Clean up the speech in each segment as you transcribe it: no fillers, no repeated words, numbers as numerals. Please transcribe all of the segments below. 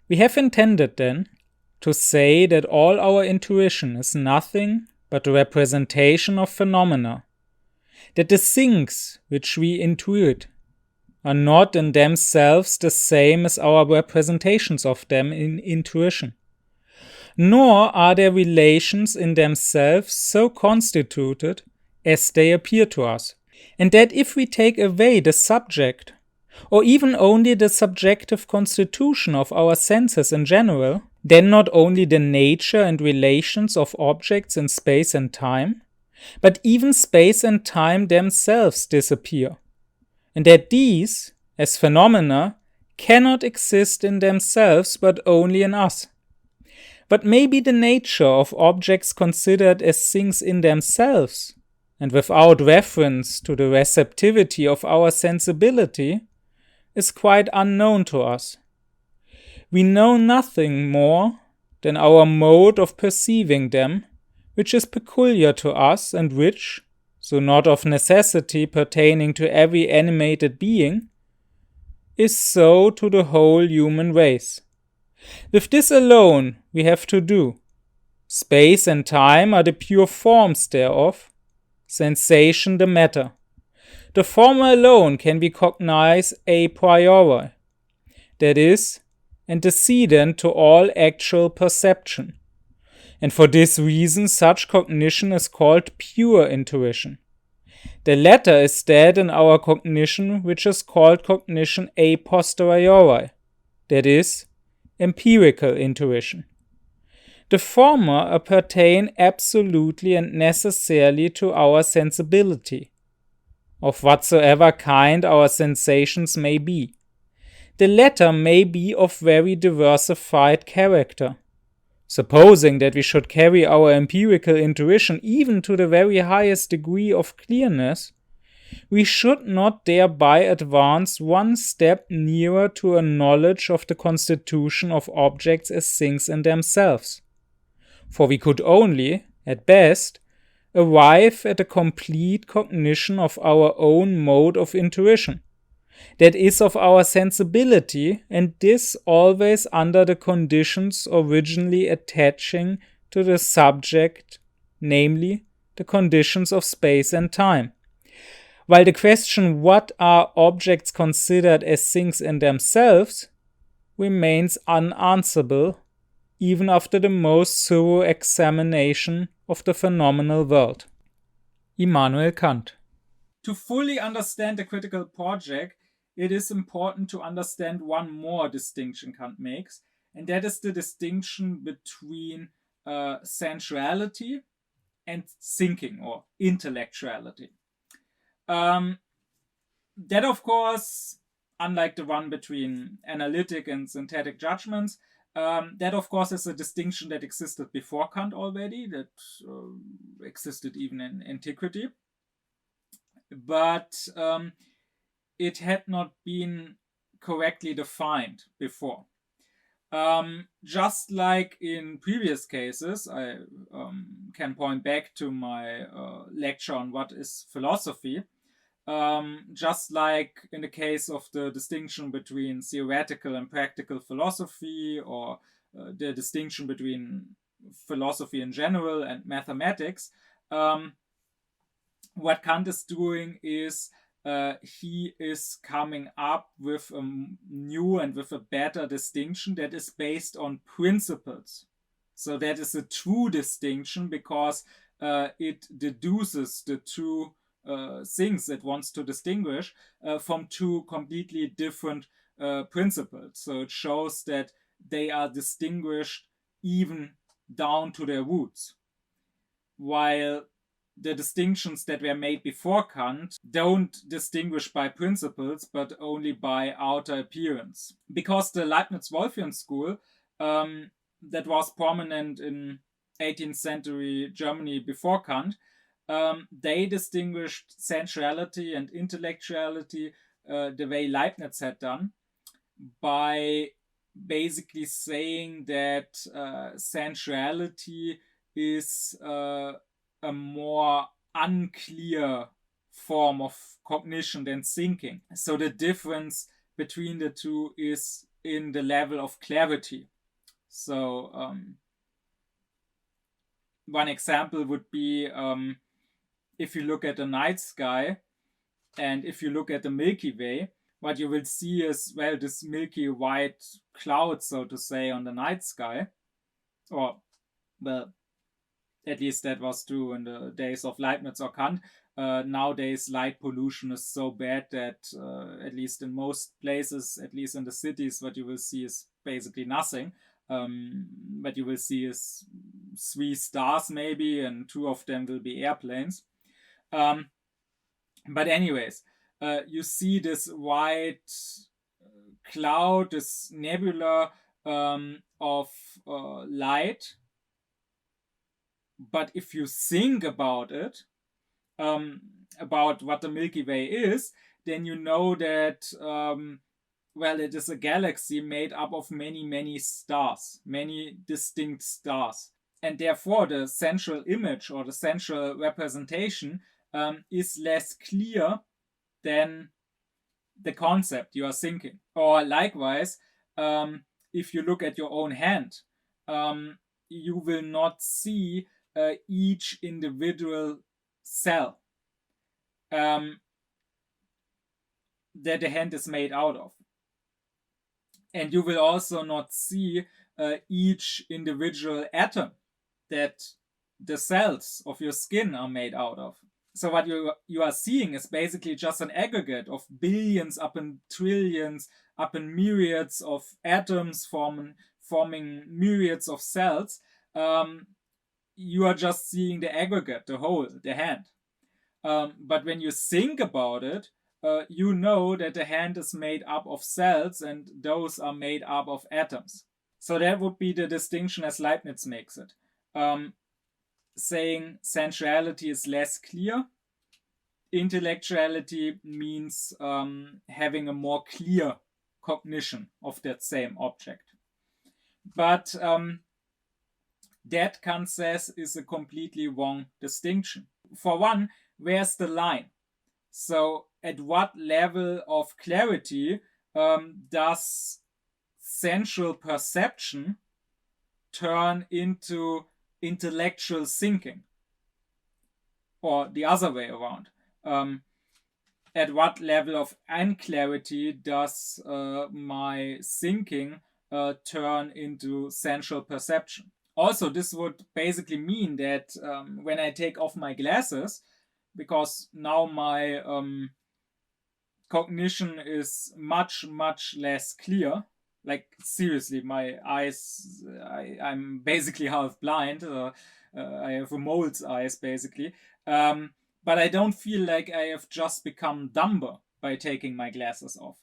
We have intended then to say that all our intuition is nothing but a representation of phenomena, that the things which we intuit are not in themselves the same as our representations of them in intuition, nor are their relations in themselves so constituted as they appear to us, and that if we take away the subject, or even only the subjective constitution of our senses in general, then not only the nature and relations of objects in space and time, but even space and time themselves disappear, and that these, as phenomena, cannot exist in themselves but only in us. But maybe the nature of objects considered as things in themselves, and without reference to the receptivity of our sensibility, is quite unknown to us. We know nothing more than our mode of perceiving them, which is peculiar to us and which, though not of necessity pertaining to every animated being, is so to the whole human race. With this alone we have to do. Space and time are the pure forms thereof, sensation the matter. The former alone can be cognized a priori, that is, antecedent to all actual perception, and for this reason such cognition is called pure intuition. The latter is that in our cognition which is called cognition a posteriori, that is, empirical intuition. The former appertain absolutely and necessarily to our sensibility, of whatsoever kind our sensations may be. The latter may be of very diversified character. Supposing that we should carry our empirical intuition even to the very highest degree of clearness, we should not thereby advance one step nearer to a knowledge of the constitution of objects as things in themselves. For we could only, at best, arrive at a complete cognition of our own mode of intuition, that is, of our sensibility, and this always under the conditions originally attaching to the subject, namely, the conditions of space and time. While the question what are objects considered as things in themselves remains unanswerable even after the most thorough examination of the phenomenal world. Immanuel Kant. To fully understand the critical project, it is important to understand one more distinction Kant makes, and that is the distinction between sensuality and thinking or intellectuality. That, of course, unlike the one between analytic and synthetic judgments, that, of course, is a distinction that existed before Kant already, that existed even in antiquity. But it had not been correctly defined before. Just like in previous cases, I can point back to my lecture on what is philosophy. Just like in the case of the distinction between theoretical and practical philosophy, or the distinction between philosophy in general and mathematics, what Kant is doing is he is coming up with a new and with a better distinction that is based on principles. So that is a true distinction because it deduces the two things it wants to distinguish from two completely different principles. So it shows that they are distinguished even down to their roots. While the distinctions that were made before Kant don't distinguish by principles, but only by outer appearance. Because the Leibniz-wolffian school that was prominent in 18th century Germany before Kant, they distinguished sensuality and intellectuality the way Leibniz had done, by basically saying that sensuality is a more unclear form of cognition than thinking. So the difference between the two is in the level of clarity. So one example would be if you look at the night sky and if you look at the Milky Way, what you will see is, well, this milky white cloud, so to say, on the night sky. Or, well, at least that was true in the days of Leibniz or Kant. Nowadays, light pollution is so bad that, at least in most places, at least in the cities, what you will see is basically nothing. What you will see is 3 stars maybe, and 2 of them will be airplanes. But anyways, you see this white cloud, this nebula of light. But if you think about it, about what the Milky Way is, then you know that, well, it is a galaxy made up of many, many stars, many distinct stars. And therefore, the central image or the central representation is less clear than the concept you are thinking. Or likewise, if you look at your own hand, you will not see each individual cell that the hand is made out of. And you will also not see each individual atom that the cells of your skin are made out of. So what you are seeing is basically just an aggregate of billions up in trillions, up in myriads of atoms forming myriads of cells. You are just seeing the aggregate, the whole, the hand. But when you think about it, you know that the hand is made up of cells and those are made up of atoms. So that would be the distinction as Leibniz makes it. Saying sensuality is less clear. Intellectuality means having a more clear cognition of that same object. But that, Kant says, is a completely wrong distinction. For one, where's the line? So at what level of clarity does sensual perception turn into intellectual thinking? Or the other way around. At what level of unclarity does my thinking turn into sensual perception? Also, this would basically mean that when I take off my glasses, because now my cognition is much, much less clear. Like, seriously, my eyes, I'm basically half blind. I have a mole's eyes, basically. But I don't feel like I have just become dumber by taking my glasses off.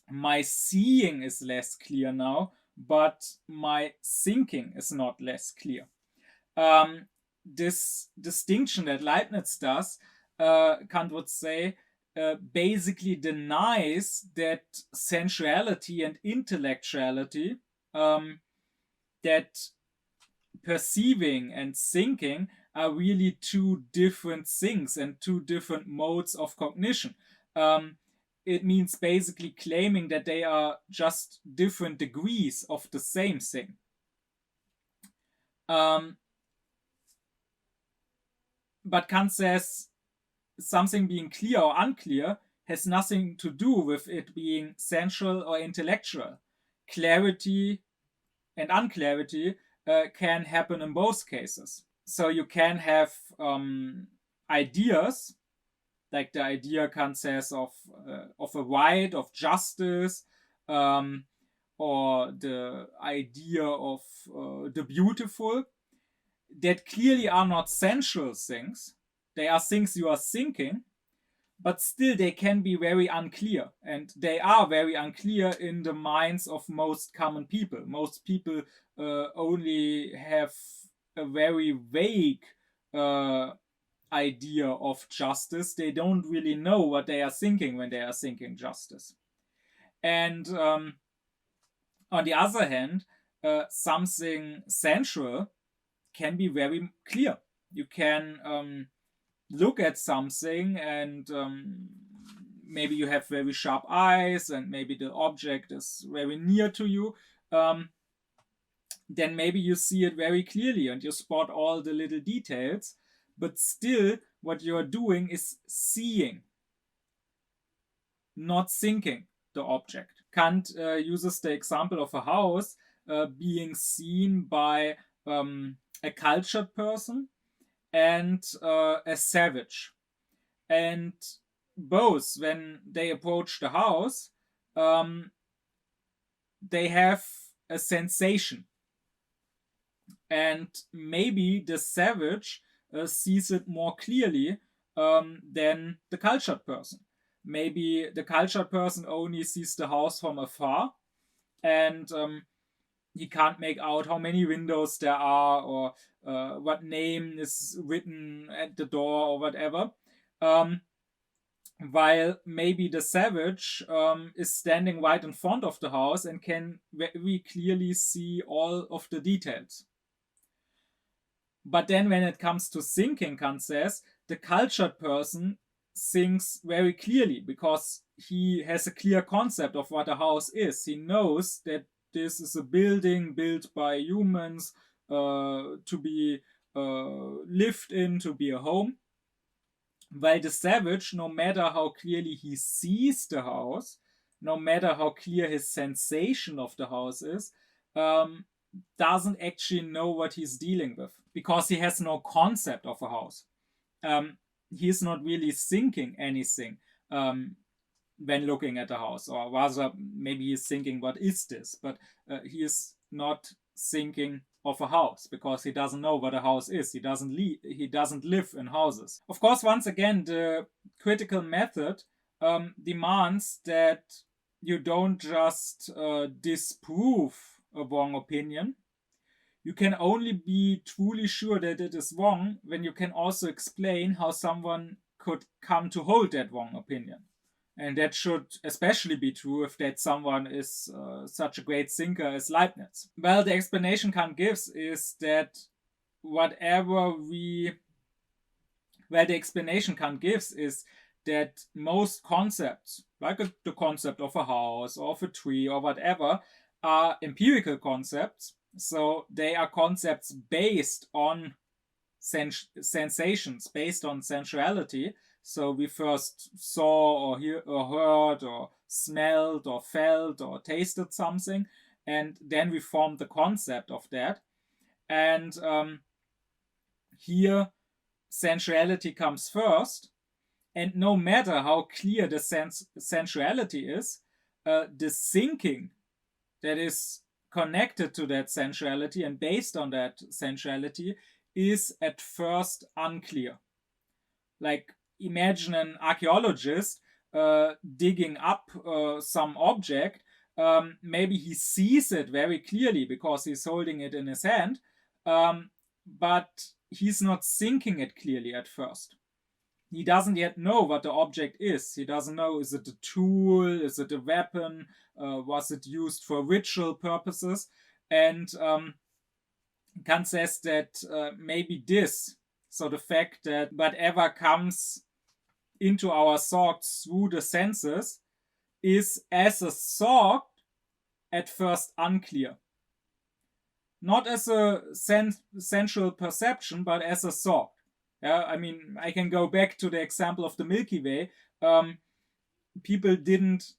My seeing is less clear now, but my thinking is not less clear. This distinction that Leibniz does, Kant would say, basically denies that sensuality and intellectuality, that perceiving and thinking are really two different things and two different modes of cognition. It means basically claiming that they are just different degrees of the same thing. But Kant says something being clear or unclear has nothing to do with it being sensual or intellectual. Clarity and unclarity can happen in both cases. So you can have ideas, like the idea Kant says of a right, of justice, or the idea of the beautiful, that clearly are not sensual things. They are things you are thinking, but still they can be very unclear. And they are very unclear in the minds of most common people. Most people only have a very vague idea of justice. They don't really know what they are thinking when they are thinking justice. And on the other hand, something sensual can be very clear. You can look at something and maybe you have very sharp eyes and maybe the object is very near to you, then maybe you see it very clearly and you spot all the little details, but still what you're doing is seeing, not thinking the object. Kant uses the example of a house being seen by a cultured person and a savage. And both, when they approach the house, they have a sensation. And maybe the savage sees it more clearly than the cultured person. Maybe the cultured person only sees the house from afar, and he can't make out how many windows there are or what name is written at the door or whatever. While maybe the savage is standing right in front of the house and can very clearly see all of the details. But then when it comes to thinking, Kant says, the cultured person thinks very clearly because he has a clear concept of what a house is. He knows that this is a building built by humans to be lived in, to be a home. While the savage, no matter how clearly he sees the house, no matter how clear his sensation of the house is, doesn't actually know what he's dealing with because he has no concept of a house. He's not really thinking anything when looking at a house, or rather, maybe he's thinking, what is this? But he is not thinking of a house because he doesn't know what a house is. He doesn't live in houses. Of course, once again, the critical method demands that you don't just disprove a wrong opinion. You can only be truly sure that it is wrong when you can also explain how someone could come to hold that wrong opinion. And that should especially be true if that someone is such a great thinker as Leibniz. Well, the explanation Kant gives is that the explanation Kant gives is that most concepts, like the concept of a house or of a tree or whatever, are empirical concepts. So they are concepts based on sensations, based on sensuality. So we first saw or heard or smelled or felt or tasted something, and then we formed the concept of that. And here sensuality comes first, and no matter how clear the sensuality is, the thinking that is connected to that sensuality and based on that sensuality is at first unclear. Like, imagine an archaeologist digging up some object. Maybe he sees it very clearly because he's holding it in his hand, but he's not thinking it clearly at first. He doesn't yet know what the object is. He doesn't know, is it a tool? Is it a weapon? Was it used for ritual purposes? And Kant says that maybe this, so the fact that whatever comes into our thoughts through the senses is as a thought at first unclear. Not as a sensual perception, but as a thought. Yeah, I mean, I can go back to the example of the Milky Way. People didn't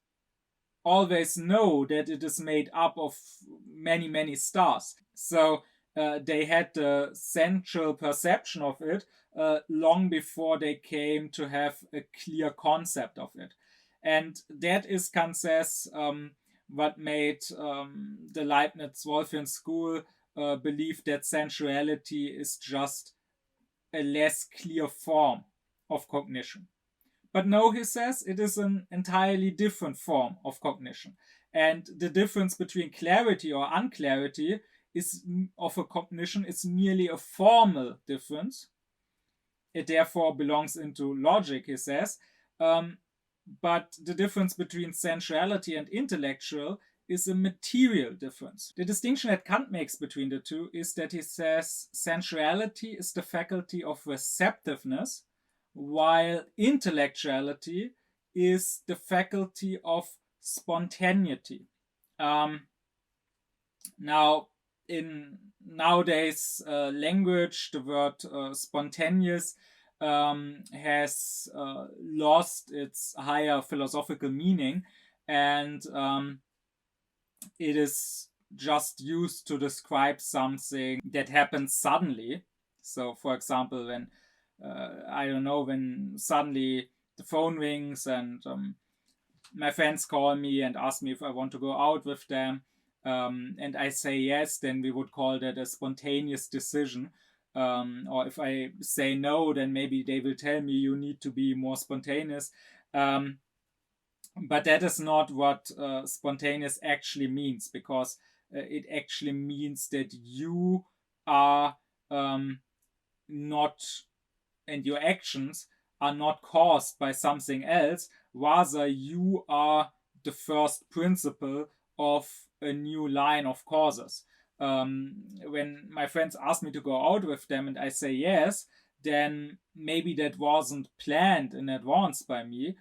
always know that it is made up of many, many stars. So they had the sensual perception of it long before they came to have a clear concept of it. And that is, Kant says, what made the leibniz-wolffian school believe that sensuality is just a less clear form of cognition. But no, he says, it is an entirely different form of cognition. And the difference between clarity or unclarity of a cognition is merely a formal difference. It therefore belongs into logic, he says. But the difference between sensuality and intellectual is a material difference. The distinction that Kant makes between the two is that he says sensuality is the faculty of receptiveness, while intellectuality is the faculty of spontaneity. Now, in nowadays language, the word spontaneous has lost its higher philosophical meaning, and it is just used to describe something that happens suddenly. So, for example, when I don't know, when suddenly the phone rings and my friends call me and ask me if I want to go out with them, and I say yes, then we would call that a spontaneous decision. Or if I say no, then maybe they will tell me you need to be more spontaneous. But that is not what spontaneous actually means, because it actually means that you are not, and your actions are not caused by something else, rather you are the first principle of a new line of causes. When my friends ask me to go out with them and I say yes, then maybe that wasn't planned in advance by me.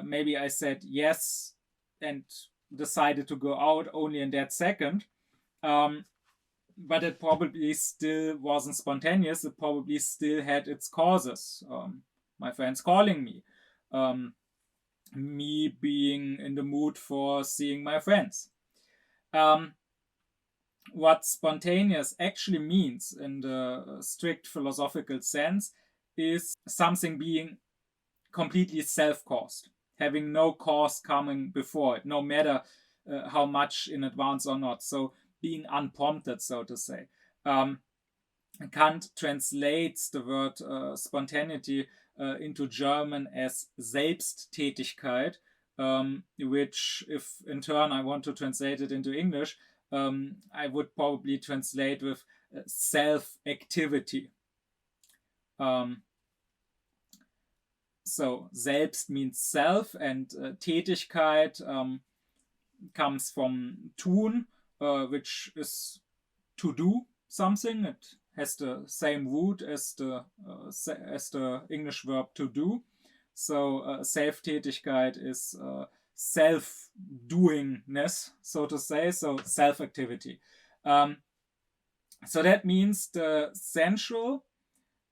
Maybe I said yes and decided to go out only in that second. But it probably still wasn't spontaneous. It probably still had its causes. My friends calling me, me being in the mood for seeing my friends. What spontaneous actually means in the strict philosophical sense is something being completely self-caused, having no cause coming before it, no matter how much in advance or not. So being unprompted, so to say. Kant translates the word spontaneity into German as Selbsttätigkeit, which, if in turn I want to translate it into English, I would probably translate with self-activity. So selbst means self, and Tätigkeit comes from tun, which is to do something. It has the same root as the English verb to do. So Self-Tätigkeit is self-doingness, so to say, so self-activity. So that means the sensual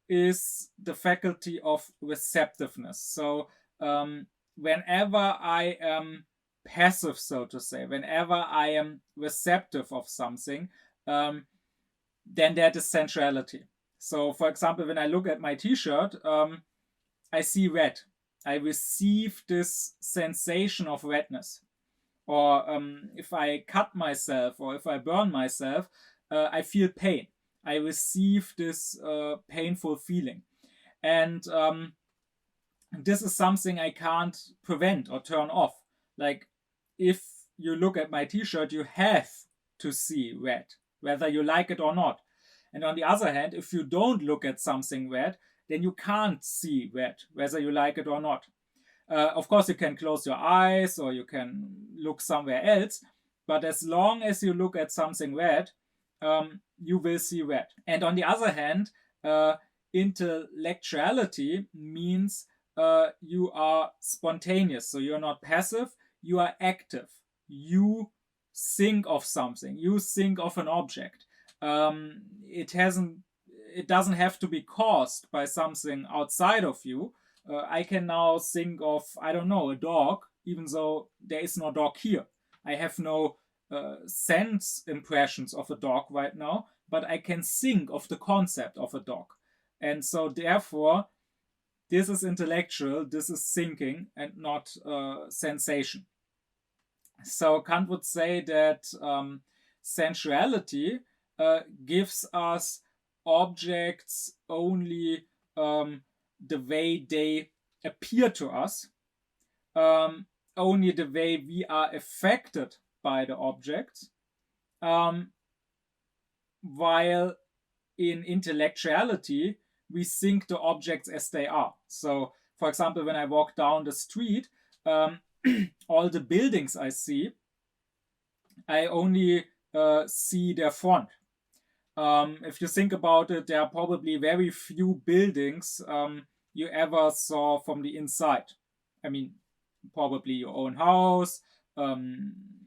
is the faculty of receptiveness. So whenever I am passive, so to say, whenever I am receptive of something, then that is sensuality. So, for example, when I look at my t-shirt, I see red. I receive this sensation of redness. Or if I cut myself or if I burn myself, I feel pain. I receive this painful feeling. And this is something I can't prevent or turn off. Like, if you look at my t-shirt, you have to see red, whether you like it or not. And on the other hand, if you don't look at something red, then you can't see red, whether you like it or not. Of course, you can close your eyes or you can look somewhere else, but as long as you look at something red, you will see red. And on the other hand, intellectuality means you are spontaneous. So you're not passive, you are active. You think of something, you think of an object. It doesn't have to be caused by something outside of you. I can now think of, I don't know, a dog, even though there is no dog here. I have no sense impressions of a dog right now, but I can think of the concept of a dog. And so therefore, this is intellectual, this is thinking, and not sensation. So Kant would say that sensuality gives us objects only the way they appear to us, only the way we are affected by the objects, while in intellectuality we think the objects as they are. So, for example, when I walk down the street, all the buildings I see, I only see their front. If you think about it, there are probably very few buildings you ever saw from the inside. I mean, probably your own house,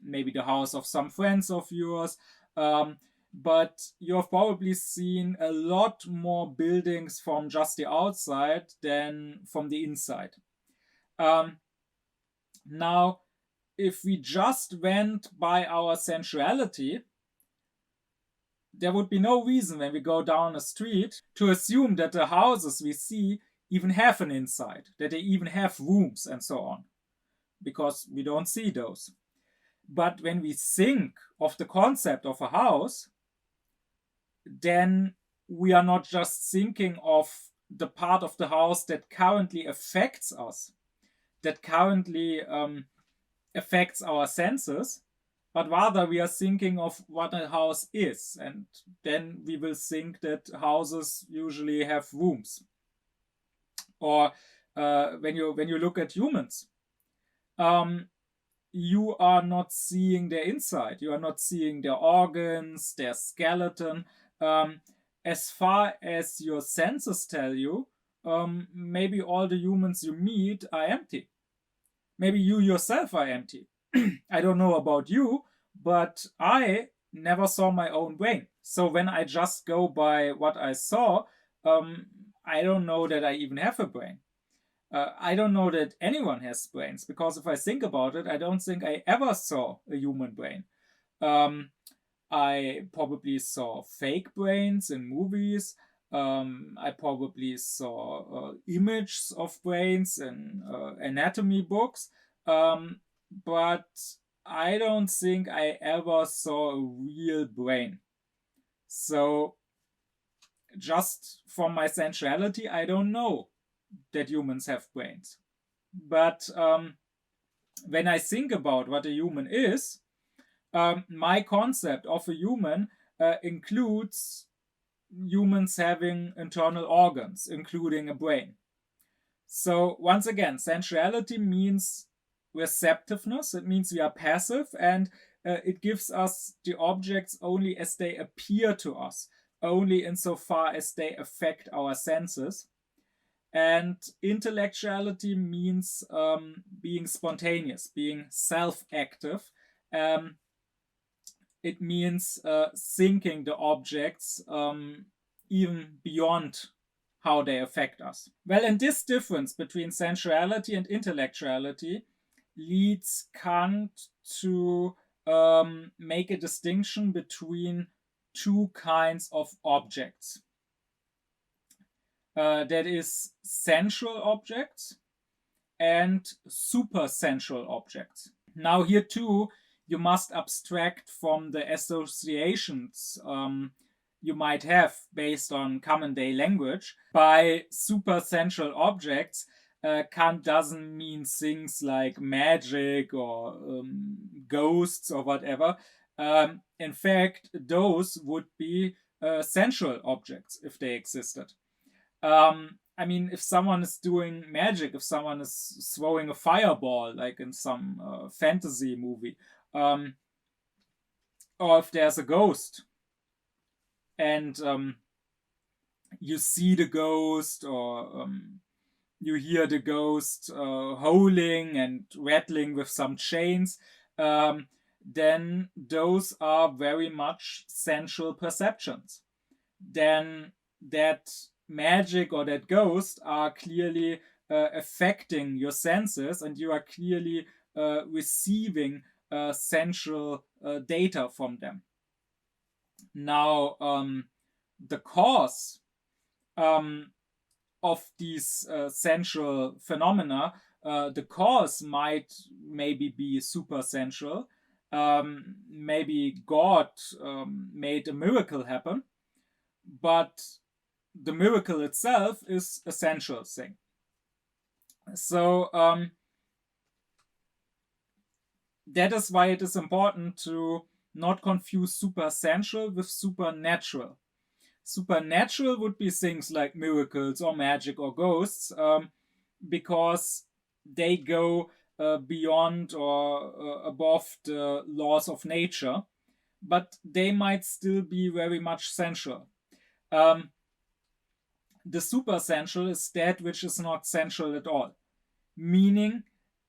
maybe the house of some friends of yours. But you've probably seen a lot more buildings from just the outside than from the inside. Now, if we just went by our sensuality, there would be no reason when we go down a street to assume that the houses we see even have an inside, that they even have rooms and so on, because we don't see those. But when we think of the concept of a house, then we are not just thinking of the part of the house that currently affects us, that currently affects our senses, but rather we are thinking of what a house is, and then we will think that houses usually have rooms. Or when you look at humans, you are not seeing their inside, you are not seeing their organs, their skeleton. As far as your senses tell you, maybe all the humans you meet are empty. Maybe you yourself are empty. I don't know about you, but I never saw my own brain. So when I just go by what I saw, I don't know that I even have a brain. I don't know that anyone has brains, because if I think about it, I don't think I ever saw a human brain. I probably saw fake brains in movies. I probably saw images of brains in anatomy books. But I don't think I ever saw a real brain. So just from my sensuality, I don't know that humans have brains. But when I think about what a human is, my concept of a human includes humans having internal organs, including a brain. So once again, sensuality means receptiveness. It means we are passive, and it gives us the objects only as they appear to us, only insofar as they affect our senses. And intellectuality means being spontaneous, being self-active. It means thinking the objects even beyond how they affect us. Well, and this difference between sensuality and intellectuality leads Kant to make a distinction between two kinds of objects. That is sensual objects and supersensual objects. Now here too, you must abstract from the associations you might have based on common day language. By supersensual objects, Kant doesn't mean things like magic or ghosts or whatever. In fact, those would be sensual objects if they existed. I mean, if someone is doing magic, if someone is throwing a fireball, like in some fantasy movie, or if there's a ghost and you see the ghost, or you hear the ghost howling and rattling with some chains, then those are very much sensual perceptions. Then that magic or that ghost are clearly affecting your senses, and you are clearly receiving sensual data from them. Now, the cause of these sensual phenomena, the cause might maybe be supersensual. Maybe God made a miracle happen, but the miracle itself is a sensual thing. So that is why it is important to not confuse supersensual with supernatural. Supernatural would be things like miracles or magic or ghosts, because they go beyond or above the laws of nature, but they might still be very much sensual. The supersensual is that which is not sensual at all, meaning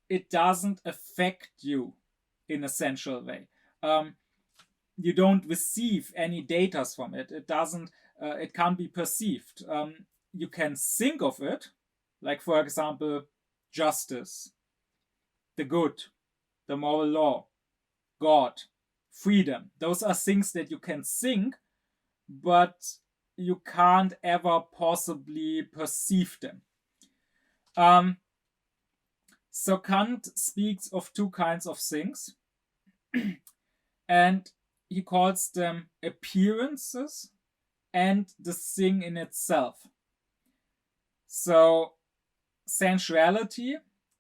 it doesn't affect you in a sensual way. You don't receive any data from it. It doesn't. It can't be perceived. You can think of it, like for example, justice, the good, the moral law, God, freedom. Those are things that you can think, but you can't ever possibly perceive them. So Kant speaks of two kinds of things, and he calls them appearances and the thing in itself. So sensuality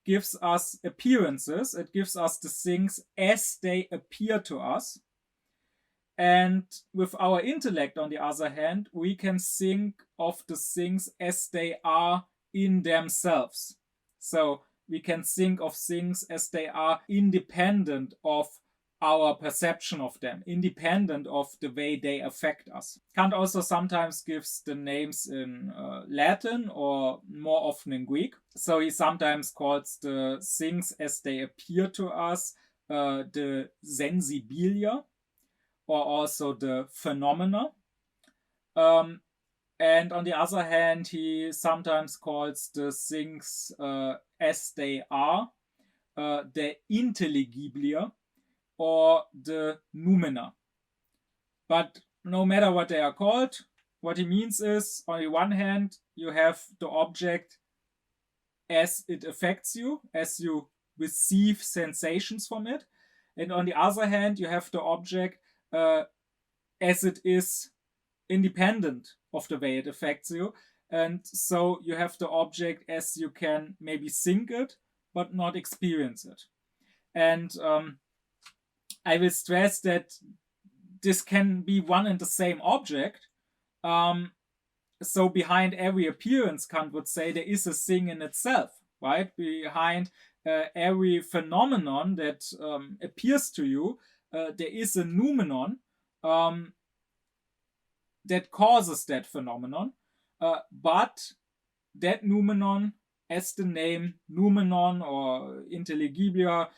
gives us appearances, it gives us the things as they appear to us. And with our intellect, on the other hand, we can think of the things as they are in themselves. So we can think of things as they are independent of our perception of them, independent of the way they affect us. Kant also sometimes gives the names in Latin or more often in Greek. So he sometimes calls the things as they appear to us the sensibilia, or also the phenomena. And on the other hand, he sometimes calls the things as they are the intelligiblia or the noumena. But no matter what they are called, what he means is, on the one hand, you have the object as it affects you, as you receive sensations from it. And on the other hand, you have the object as it is independent of the way it affects you. And so you have the object as you can maybe think it, but not experience it. And I will stress that this can be one and the same object. So behind every appearance, Kant would say, there is a thing in itself, right? Behind every phenomenon that appears to you, there is a noumenon that causes that phenomenon. But that noumenon, as the name noumenon or intelligiblia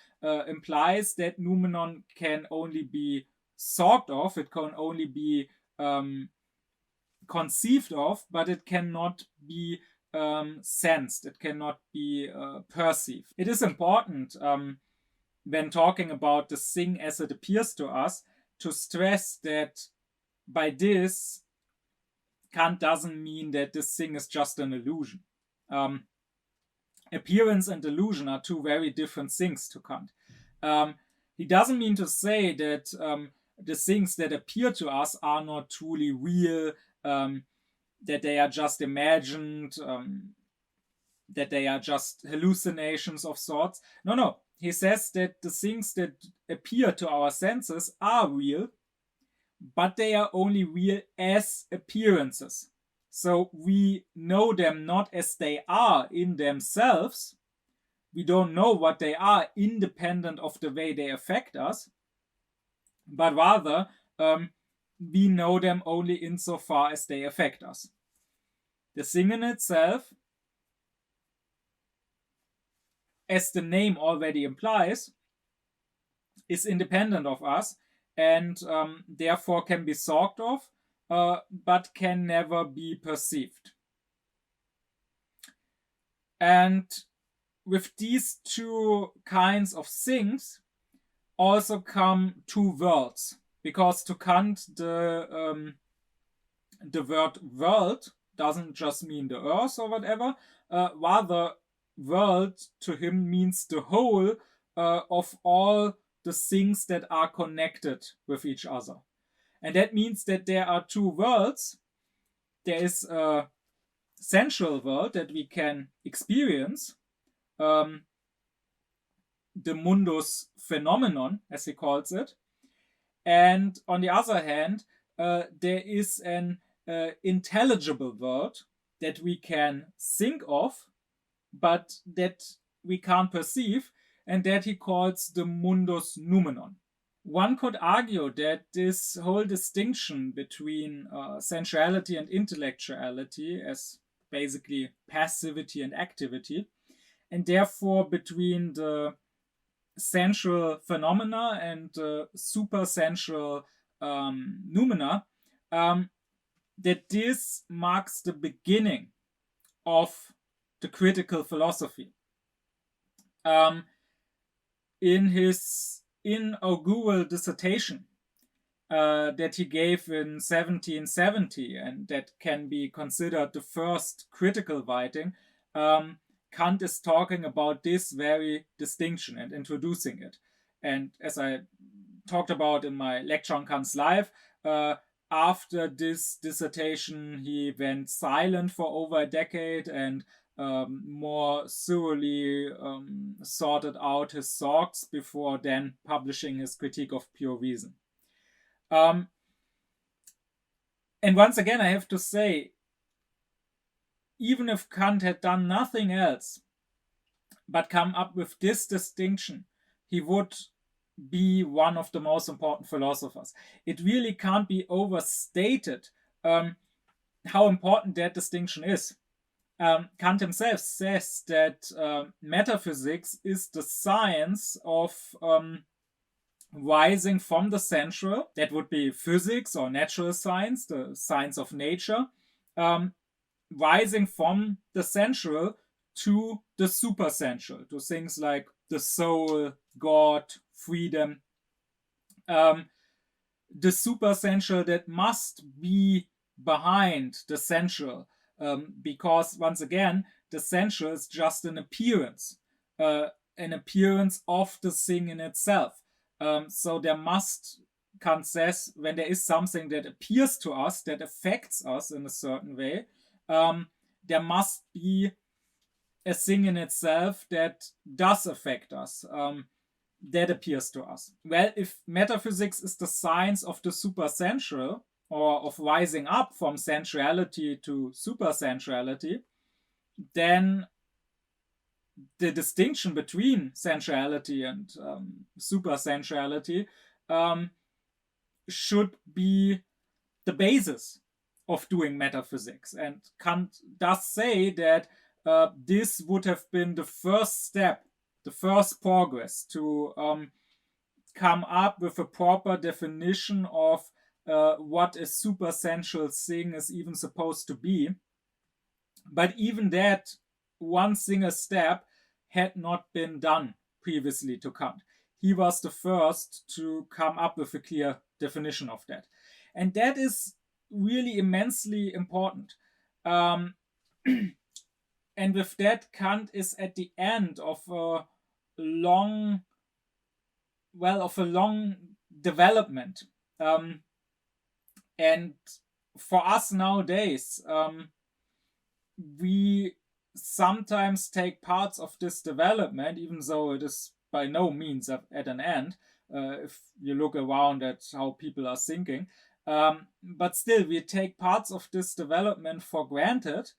implies, that noumenon can only be thought of, it can only be conceived of, but it cannot be sensed, it cannot be perceived. It is important when talking about the thing as it appears to us to stress that by this, Kant doesn't mean that this thing is just an illusion. Appearance and illusion are two very different things to Kant. He doesn't mean to say that the things that appear to us are not truly real, that they are just imagined, that they are just hallucinations of sorts. No. He says that the things that appear to our senses are real, but they are only real as appearances. So we know them not as they are in themselves. We don't know what they are independent of the way they affect us, but rather we know them only insofar as they affect us. The thing in itself, as the name already implies, is independent of us and therefore can be thought of, but can never be perceived. And with these two kinds of things also come two worlds, because to Kant the word world doesn't just mean the earth or whatever, rather world to him means the whole of all the things that are connected with each other. And that means that there are two worlds. There is a sensual world that we can experience, the mundus phenomenon, as he calls it. And on the other hand, there is an intelligible world that we can think of, but that we can't perceive, and that he calls the mundus noumenon. One could argue that this whole distinction between sensuality and intellectuality, as basically passivity and activity, and therefore between the sensual phenomena and supersensual noumena, that this marks the beginning of the critical philosophy. In his inaugural dissertation that he gave in 1770, and that can be considered the first critical writing, Kant is talking about this very distinction and introducing it. And as I talked about in my lecture on Kant's life, after this dissertation, he went silent for over a decade and more thoroughly sorted out his thoughts before then publishing his Critique of Pure Reason. And once again, I have to say, even if Kant had done nothing else but come up with this distinction, he would be one of the most important philosophers. It really can't be overstated how important that distinction is. Kant himself says that metaphysics is the science of rising from the sensual, that would be physics or natural science, the science of nature, rising from the sensual to the supersensual, to things like the soul, God, freedom. The supersensual that must be behind the sensual, because once again, the sensual is just an appearance of the thing in itself. So there must, Kant says, when there is something that appears to us, that affects us in a certain way, there must be a thing in itself that does affect us, that appears to us. Well, if metaphysics is the science of the supersensual, or of rising up from sensuality to supersensuality, then the distinction between sensuality and supersensuality should be the basis of doing metaphysics. And Kant does say that this would have been the first step, the first progress to come up with a proper definition of what a supersensual thing is even supposed to be. But even that one single step had not been done previously to Kant. He was the first to come up with a clear definition of that. And that is really immensely important. And with that, Kant is at the end of a long development. And for us nowadays, we sometimes take parts of this development, even though it is by no means at an end, if you look around at how people are thinking. But still, we take parts of this development for granted,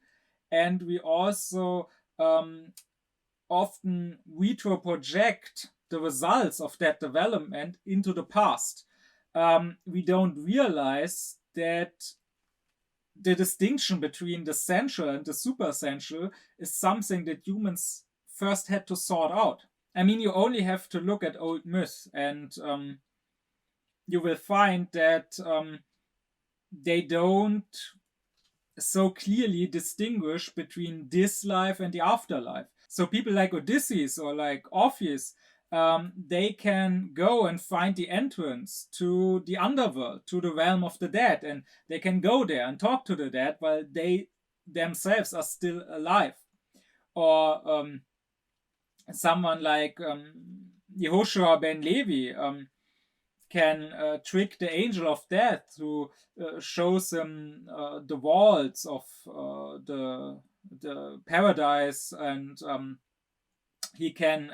and we also often retroproject the results of that development into the past. We don't realize that the distinction between the sensual and the supersensual is something that humans first had to sort out. I mean, you only have to look at old myths, and you will find that they don't so clearly distinguish between this life and the afterlife. So people like Odysseus or like Orpheus, they can go and find the entrance to the underworld, to the realm of the dead, and they can go there and talk to the dead while they themselves are still alive. Or someone like Yehoshua ben Levi can trick the angel of death, who shows him the walls of the paradise, and he can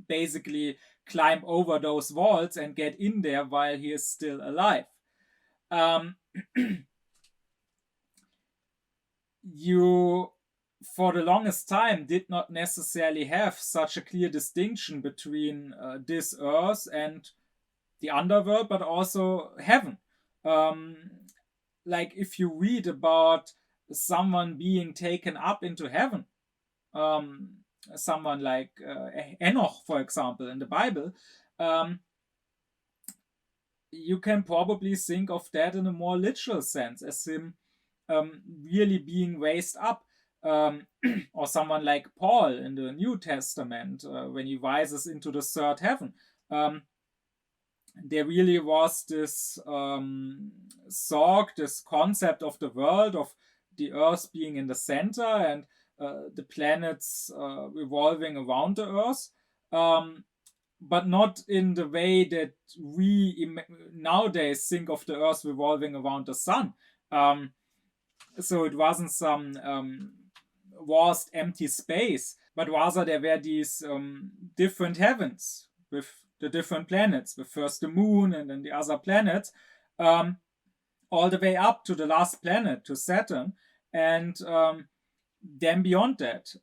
basically climb over those walls and get in there while he is still alive. You, for the longest time, did not necessarily have such a clear distinction between this earth and the underworld, but also heaven. Like if you read about someone being taken up into heaven, someone like Enoch, for example, in the Bible, you can probably think of that in a more literal sense, as him really being raised up. Or someone like Paul in the New Testament, when he rises into the third heaven. There really was this thought, this concept of the world, of the earth being in the center and the planets revolving around the earth, but not in the way that we nowadays think of the earth revolving around the sun. So it wasn't some vast empty space, but rather there were these different heavens with the different planets, with first the moon and then the other planets, all the way up to the last planet, to Saturn, and then beyond that,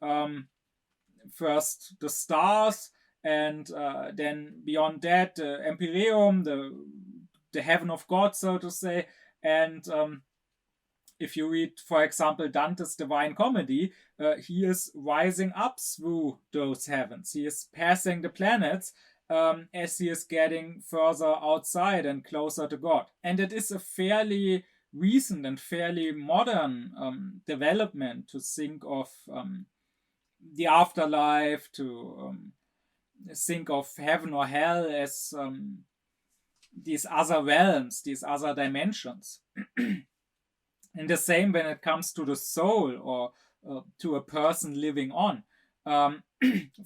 first the stars, and then beyond that, the empyreum, the heaven of God, so to say. And if you read, for example, Dante's Divine Comedy, he is rising up through those heavens. He is passing the planets as he is getting further outside and closer to God. And it is a fairly recent and fairly modern development to think of the afterlife, to think of heaven or hell as these other realms, these other dimensions. And the same when it comes to the soul, or to a person living on.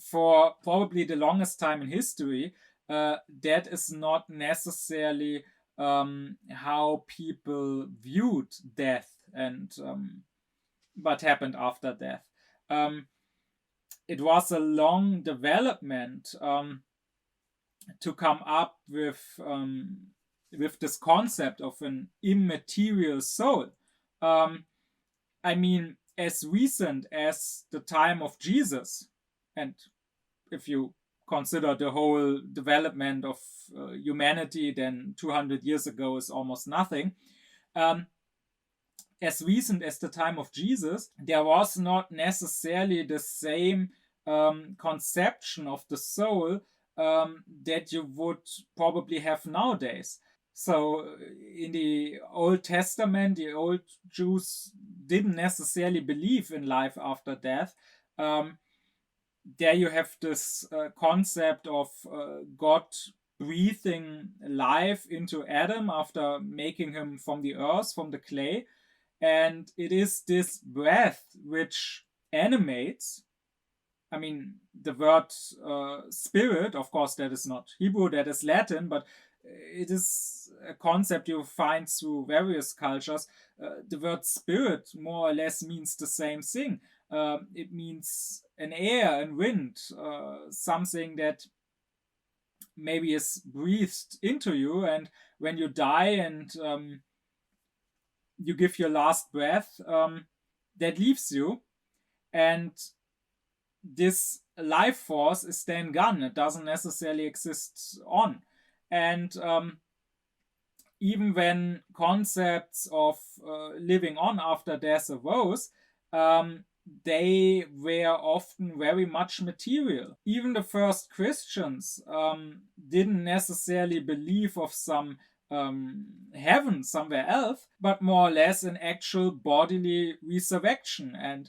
For probably the longest time in history, that is not necessarily how people viewed death and what happened after death. It was a long development to come up with this concept of an immaterial soul. I mean, as recent as the time of Jesus, and if you consider the whole development of humanity, then 200 years ago is almost nothing. As recent as the time of Jesus, there was not necessarily the same conception of the soul that you would probably have nowadays. So in the Old Testament, the old Jews didn't necessarily believe in life after death. There you have this concept of God breathing life into Adam after making him from the earth, from the clay. And it is this breath which animates. I mean, the word spirit, of course, that is not Hebrew, that is Latin, but it is a concept you find through various cultures. The word spirit more or less means the same thing. It means an air and wind, something that maybe is breathed into you, and when you die and you give your last breath, that leaves you, and this life force is then gone. It doesn't necessarily exist on. And even when concepts of living on after death arose, they were often very much material. Even the first Christians didn't necessarily believe of some heaven somewhere else, but more or less an actual bodily resurrection and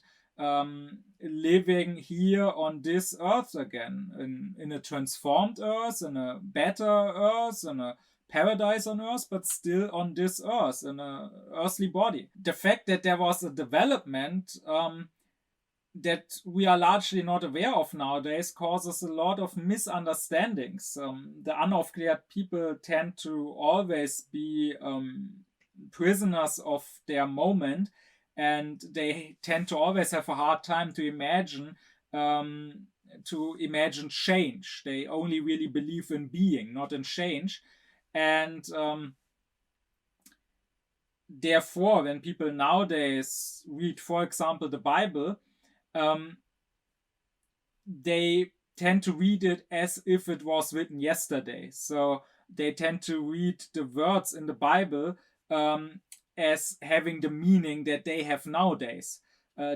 living here on this earth again, in a transformed earth, in a better earth, in a paradise on earth, but still on this earth, in an earthly body. The fact that there was a development that we are largely not aware of nowadays causes a lot of misunderstandings. The unaufklärt people tend to always be prisoners of their moment, and they tend to always have a hard time to imagine change. They only really believe in being, not in change. And therefore, when people nowadays read, for example, the Bible, they tend to read it as if it was written yesterday. So they tend to read the words in the Bible as having the meaning that they have nowadays.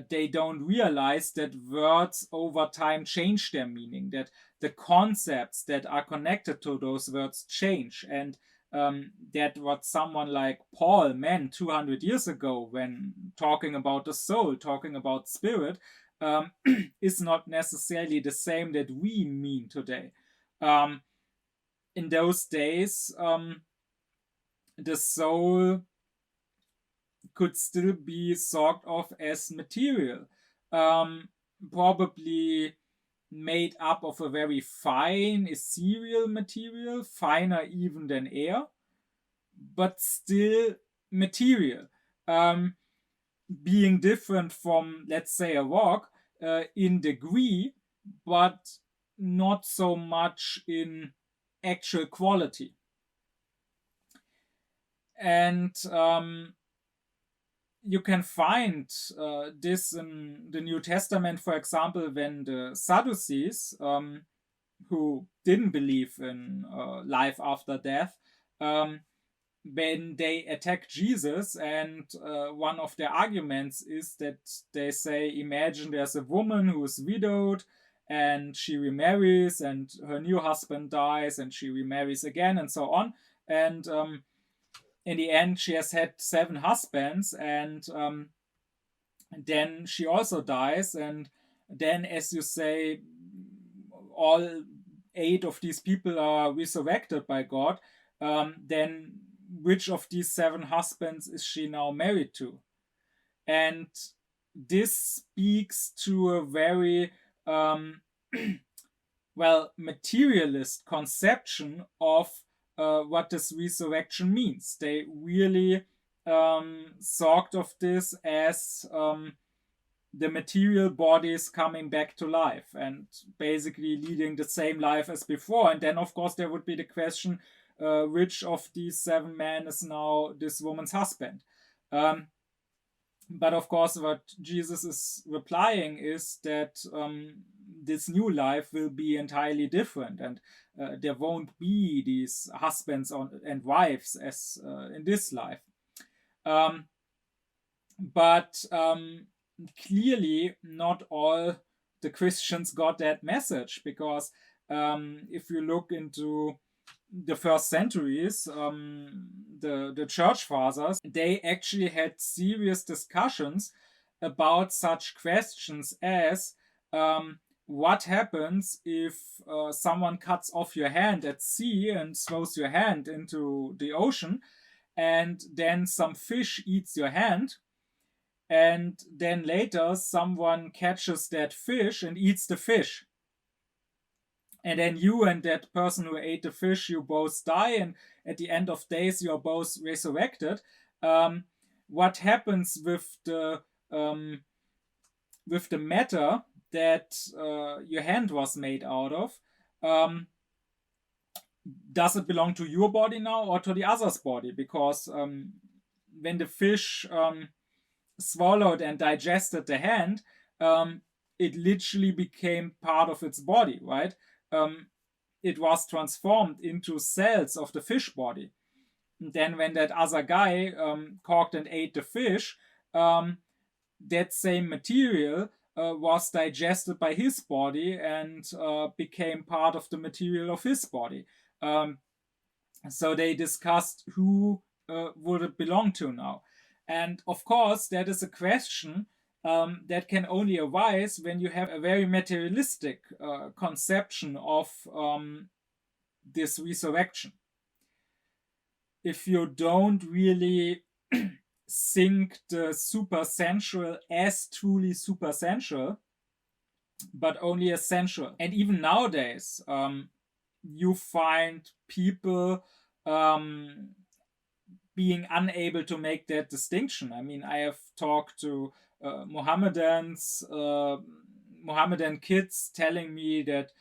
they don't realize that words over time change their meaning, that the concepts that are connected to those words change, and that what someone like Paul meant 200 years ago when talking about the soul, talking about spirit, is not necessarily the same that we mean today. In those days, the soul could still be thought of as material, probably made up of a very fine, ethereal material, finer even than air, but still material, being different from, let's say, a rock in degree, but not so much in actual quality. And you can find this in the New Testament, for example, when the Sadducees, who didn't believe in life after death, when they attack Jesus, and one of their arguments is that they say, imagine there's a woman who is widowed and she remarries and her new husband dies and she remarries again and so on. And in the end, she has had 7 husbands, and then she also dies. And then, as you say, all 8 of these people are resurrected by God. Then which of these 7 husbands is she now married to? And this speaks to a very materialist conception of what this resurrection means. They really thought of this as the material bodies coming back to life and basically leading the same life as before. And then, of course, there would be the question, which of these 7 men is now this woman's husband? But of course, what Jesus is replying is that this new life will be entirely different, and there won't be these husbands and wives as in this life. But clearly, not all the Christians got that message, because if you look into the first centuries, the church fathers, they actually had serious discussions about such questions as what happens if someone cuts off your hand at sea and throws your hand into the ocean, and then some fish eats your hand, and then later someone catches that fish and eats the fish. And then you and that person who ate the fish, you both die, and at the end of days, you are both resurrected. What happens with the matter that your hand was made out of? Does it belong to your body now or to the other's body? Because when the fish swallowed and digested the hand, it literally became part of its body, right? It was transformed into cells of the fish body. And then when that other guy cooked and ate the fish, that same material was digested by his body and became part of the material of his body. So they discussed who would it belong to now. And of course, that is a question that can only arise when you have a very materialistic conception of this resurrection. If you don't really think the supersensual as truly supersensual, but only as sensual. And even nowadays, you find people being unable to make that distinction. I mean, I have talked to Mohammedan kids telling me that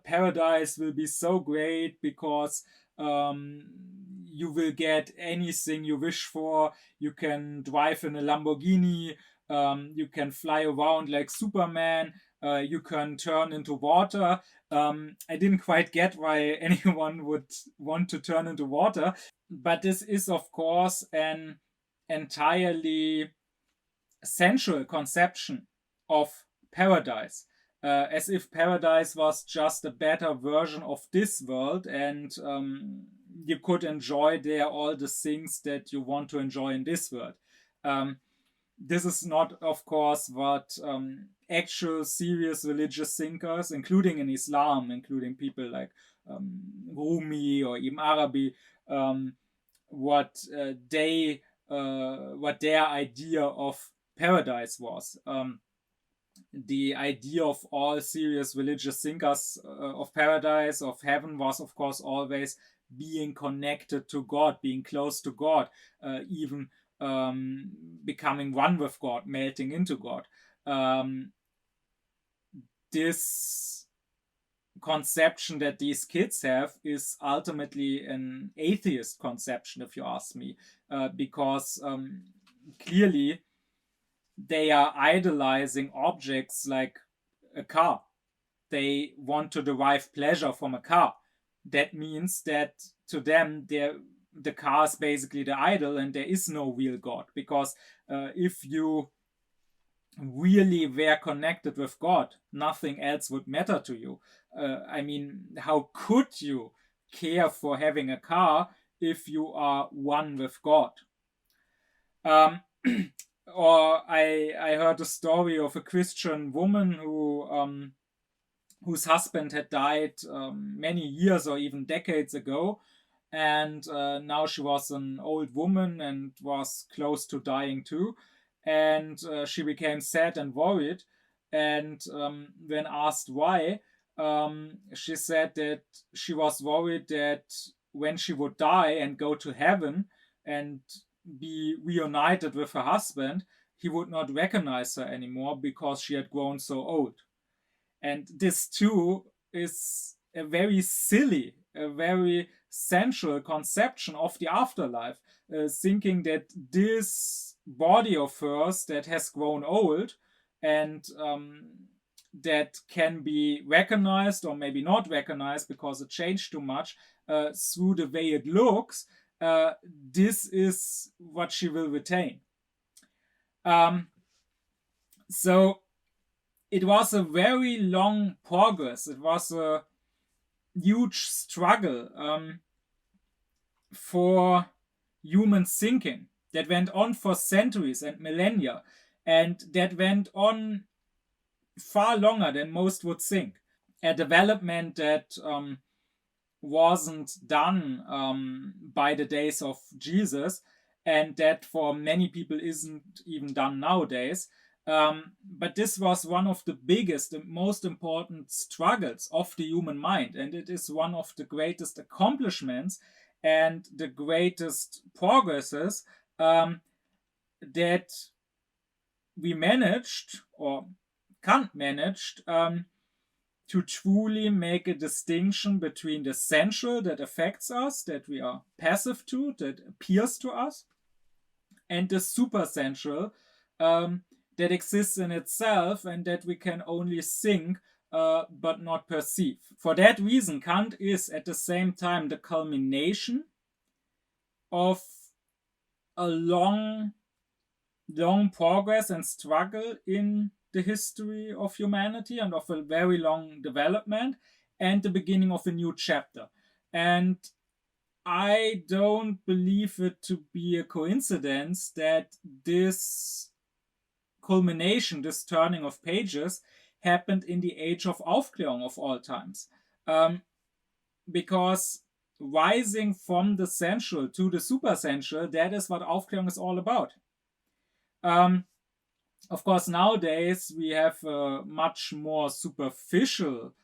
paradise will be so great because you will get anything you wish for. You can drive in a Lamborghini, you can fly around like Superman, you can turn into water. I didn't quite get why anyone would want to turn into water, but this is of course an entirely sensual conception of paradise, as if paradise was just a better version of this world, and you could enjoy there all the things that you want to enjoy in this world. This is not, of course, what actual serious religious thinkers, including in Islam, including people like Rumi or Ibn Arabi, what their idea of paradise was. The idea of all serious religious thinkers of paradise, of heaven, was, of course, always being connected to God, being close to God, even becoming one with God, melting into God. This conception that these kids have is ultimately an atheist conception, if you ask me, because clearly they are idolizing objects like a car. They want to derive pleasure from a car. That means that to them, the car is basically the idol, and there is no real God. Because if you really were connected with God, nothing else would matter to you. I mean, how could you care for having a car if you are one with God? Or I heard a story of a Christian woman whose husband had died many years or even decades ago, and now she was an old woman and was close to dying too, and she became sad and worried, and when asked why, she said that she was worried that when she would die and go to heaven and be reunited with her husband, he would not recognize her anymore because she had grown so old. And this too is a very silly, a very sensual conception of the afterlife, thinking that this body of hers that has grown old and that can be recognized or maybe not recognized because it changed too much through the way it looks, this is what she will retain. So it was a very long progress. It was a huge struggle for human thinking that went on for centuries and millennia, and that went on far longer than most would think. A development that wasn't done by the days of Jesus, and that for many people isn't even done nowadays. But this was one of the biggest and most important struggles of the human mind, and it is one of the greatest accomplishments and the greatest progresses that we managed, or Kant managed, to truly make a distinction between the sensual that affects us, that we are passive to, that appears to us, and the supersensual that exists in itself and that we can only think but not perceive. For that reason, Kant is at the same time the culmination of a long progress and struggle in the history of humanity and of a very long development, and the beginning of a new chapter. And I don't believe it to be a coincidence that this culmination, this turning of pages, happened in the age of Aufklärung of all times. Because rising from the sensual to the supersensual, that is what Aufklärung is all about. Of course, nowadays we have a much more superficial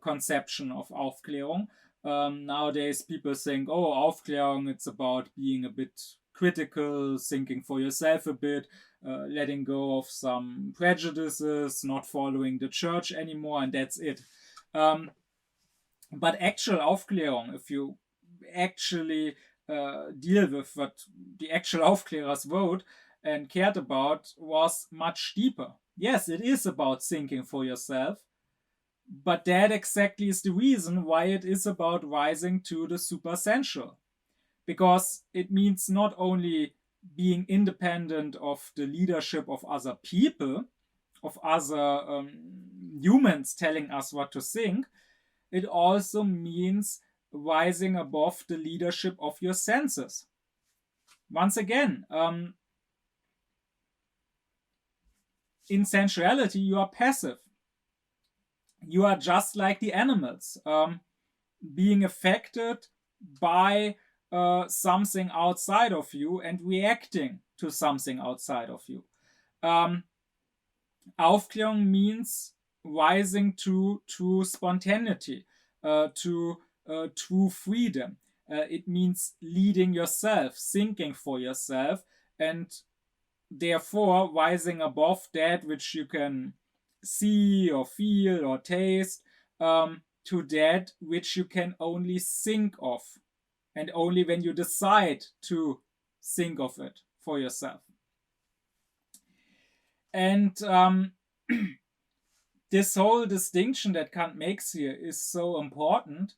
conception of Aufklärung. Nowadays people think, oh, Aufklärung, it's about being a bit critical, thinking for yourself a bit, letting go of some prejudices, not following the church anymore, and that's it. But actual Aufklärung, if you actually deal with what the actual Aufklärers wrote and cared about, was much deeper. Yes, it is about thinking for yourself, but that exactly is the reason why it is about rising to the supersensual. Because it means not only being independent of the leadership of other people, of other humans telling us what to think. It also means rising above the leadership of your senses. Once again, in sensuality, you are passive. You are just like the animals, being affected by something outside of you and reacting to something outside of you. Aufklärung means rising to true spontaneity, to true freedom. It means leading yourself, thinking for yourself, and therefore rising above that which you can see or feel or taste, to that which you can only think of, and only when you decide to think of it for yourself. And this whole distinction that Kant makes here is so important,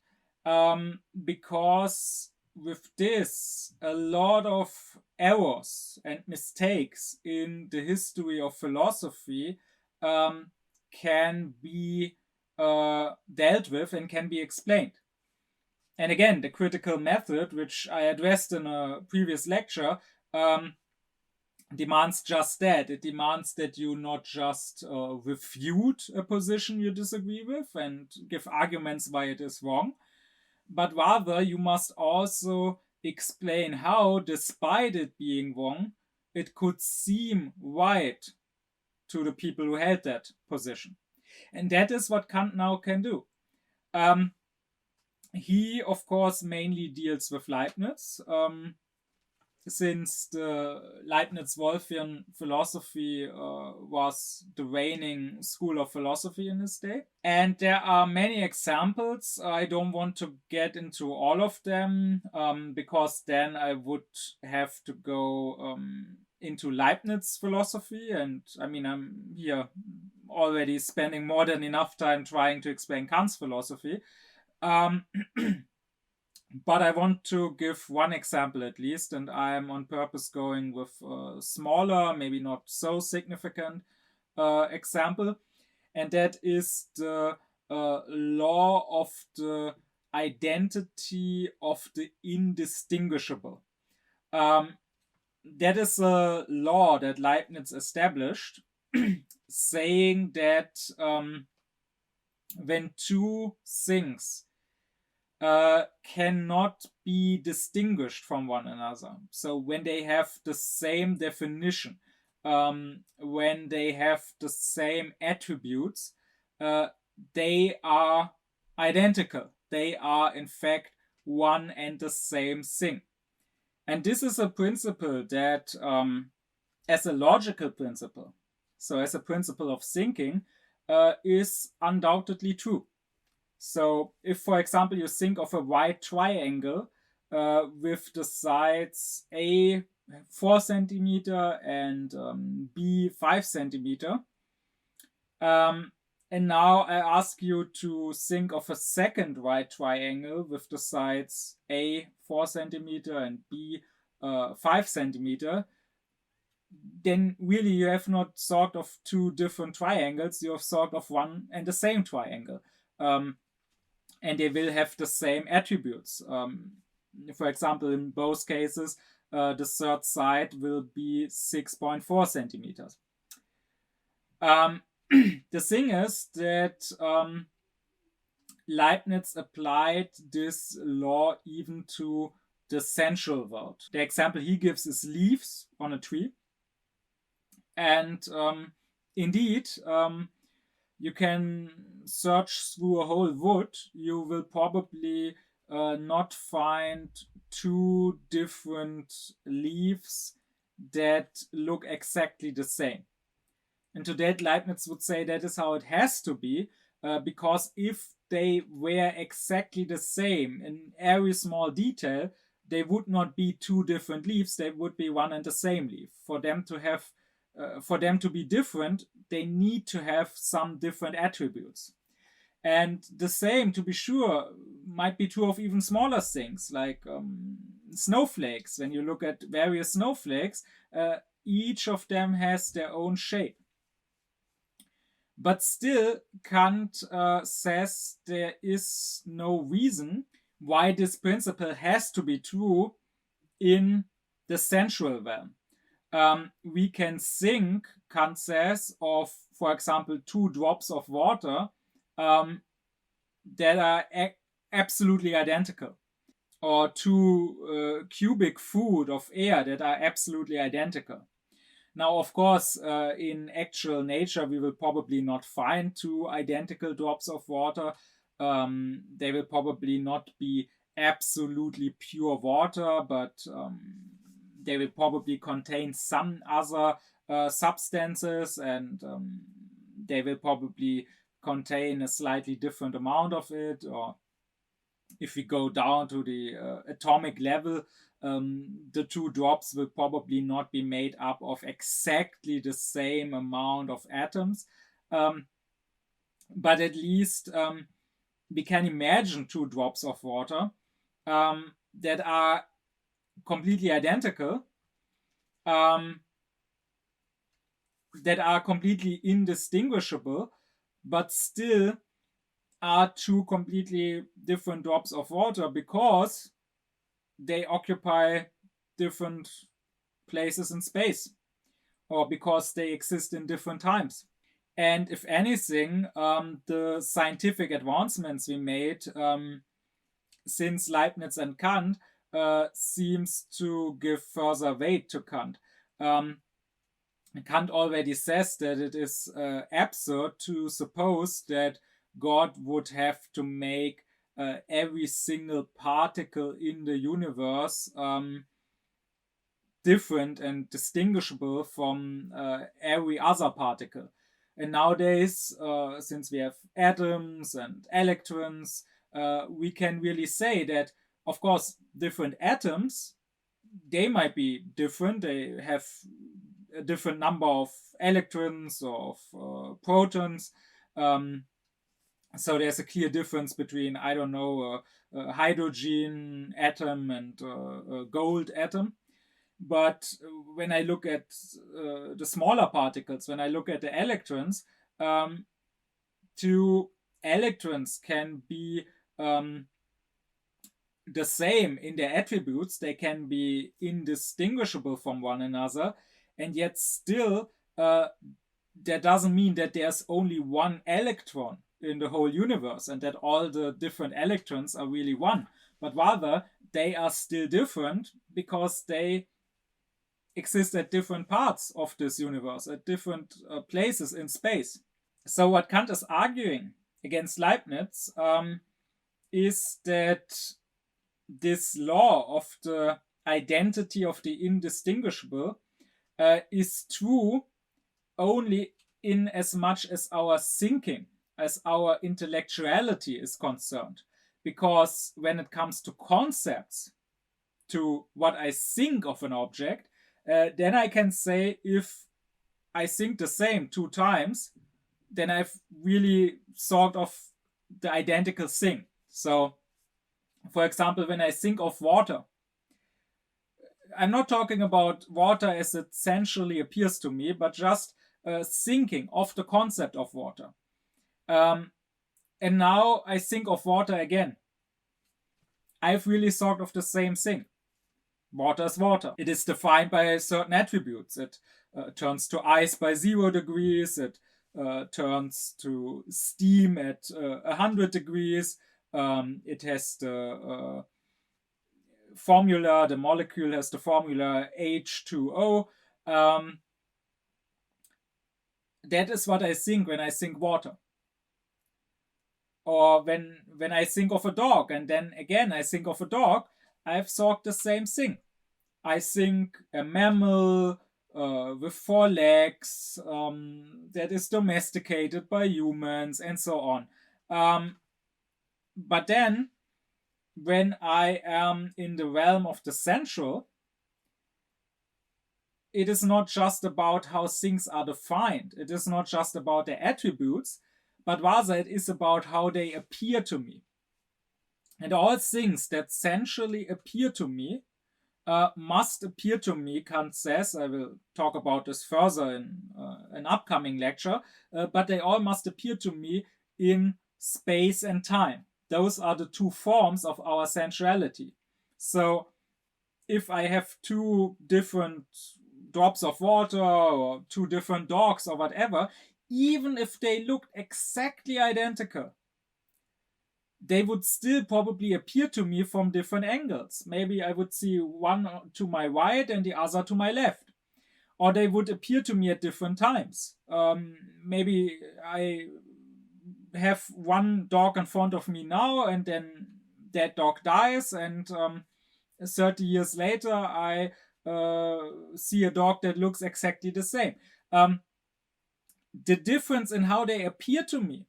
because with this, a lot of errors and mistakes in the history of philosophy can be dealt with and can be explained. And again, the critical method, which I addressed in a previous lecture, demands just that. It demands that you not just refute a position you disagree with and give arguments why it is wrong, but rather you must also explain how, despite it being wrong, it could seem right to the people who held that position. And that is what Kant now can do. He, of course, mainly deals with Leibniz, since the leibniz-wolffian philosophy was the reigning school of philosophy in his day. And there are many examples. I don't want to get into all of them, because then I would have to go into Leibniz philosophy. And I mean, I'm here already spending more than enough time trying to explain Kant's philosophy. But I want to give one example at least, and I'm on purpose going with a smaller, maybe not so significant example, and that is the law of the identity of the indistinguishable. That is a law that Leibniz established, saying that when two things cannot be distinguished from one another, so when they have the same definition, when they have the same attributes, they are identical. They are in fact one and the same thing. And this is a principle that, as a logical principle, so as a principle of thinking, is undoubtedly true. So if, for example, you think of a right triangle with the sides A 4 centimeter and B 5 centimeter, and now I ask you to think of a second right triangle with the sides A 4 centimeter and B 5 centimeter, then really you have not thought of two different triangles, you have thought of one and the same triangle. And they will have the same attributes. For example, in both cases, the third side will be 6.4 centimeters. The thing is that Leibniz applied this law even to the sensual world. The example he gives is leaves on a tree. And indeed, you can search through a whole wood, you will probably not find two different leaves that look exactly the same. And to that, Leibniz would say that is how it has to be, because if they were exactly the same in every small detail, they would not be two different leaves, they would be one and the same leaf. For them to be different, they need to have some different attributes. And the same, to be sure, might be true of even smaller things, like snowflakes. When you look at various snowflakes, each of them has their own shape. But still, Kant says there is no reason why this principle has to be true in the sensual realm. We can think, Kant says, of, for example, 2 drops of water that are absolutely identical, or 2 cubic foot of air that are absolutely identical. Now, of course, in actual nature, we will probably not find 2 identical drops of water. They will probably not be absolutely pure water, but they will probably contain some other substances, and they will probably contain a slightly different amount of it. Or if we go down to the atomic level, the 2 drops will probably not be made up of exactly the same amount of atoms. But at least we can imagine 2 drops of water that are completely identical, that are completely indistinguishable, but still are 2 completely different drops of water because they occupy different places in space, or because they exist in different times. And if anything, the scientific advancements we made since Leibniz and Kant seems to give further weight to Kant. Kant already says that it is absurd to suppose that God would have to make every single particle in the universe different and distinguishable from every other particle. And nowadays, since we have atoms and electrons, we can really say that, of course, different atoms, they might be different. They have a different number of electrons or of protons. So there's a clear difference between, I don't know, a hydrogen atom and a gold atom. But when I look at the smaller particles, when I look at the electrons, 2 electrons can be the same in their attributes. They can be indistinguishable from one another, and yet still that doesn't mean that there's only one electron in the whole universe and that all the different electrons are really one, but rather they are still different because they exist at different parts of this universe, at different places in space. So what Kant is arguing against Leibniz is that this law of the identity of the indistinguishable is true only in as much as our thinking, as our intellectuality is concerned. Because when it comes to concepts, to what I think of an object, then I can say if I think the same 2 times, then I've really thought of the identical thing. So, for example, when I think of water, I'm not talking about water as it sensually appears to me, but just thinking of the concept of water. And now I think of water again. I've really thought of the same thing. Water is water. It is defined by certain attributes. It turns to ice by 0 degrees. It turns to steam at 100 degrees. It has the formula, the molecule has the formula H2O. That is what I think when I think water. Or when I think of a dog, and then again I think of a dog, I've thought the same thing. I think a mammal with 4 legs that is domesticated by humans and so on. But then, when I am in the realm of the sensual, it is not just about how things are defined. It is not just about their attributes, but rather it is about how they appear to me. And all things that sensually appear to me must appear to me, Kant says, I will talk about this further in an upcoming lecture, but they all must appear to me in space and time. Those are the two forms of our sensuality. So if I have two different drops of water or two different dogs or whatever, even if they looked exactly identical, they would still probably appear to me from different angles. Maybe I would see one to my right and the other to my left. Or they would appear to me at different times. Maybe I have one dog in front of me now, and then that dog dies, and 30 years later I see a dog that looks exactly the same. The difference in how they appear to me,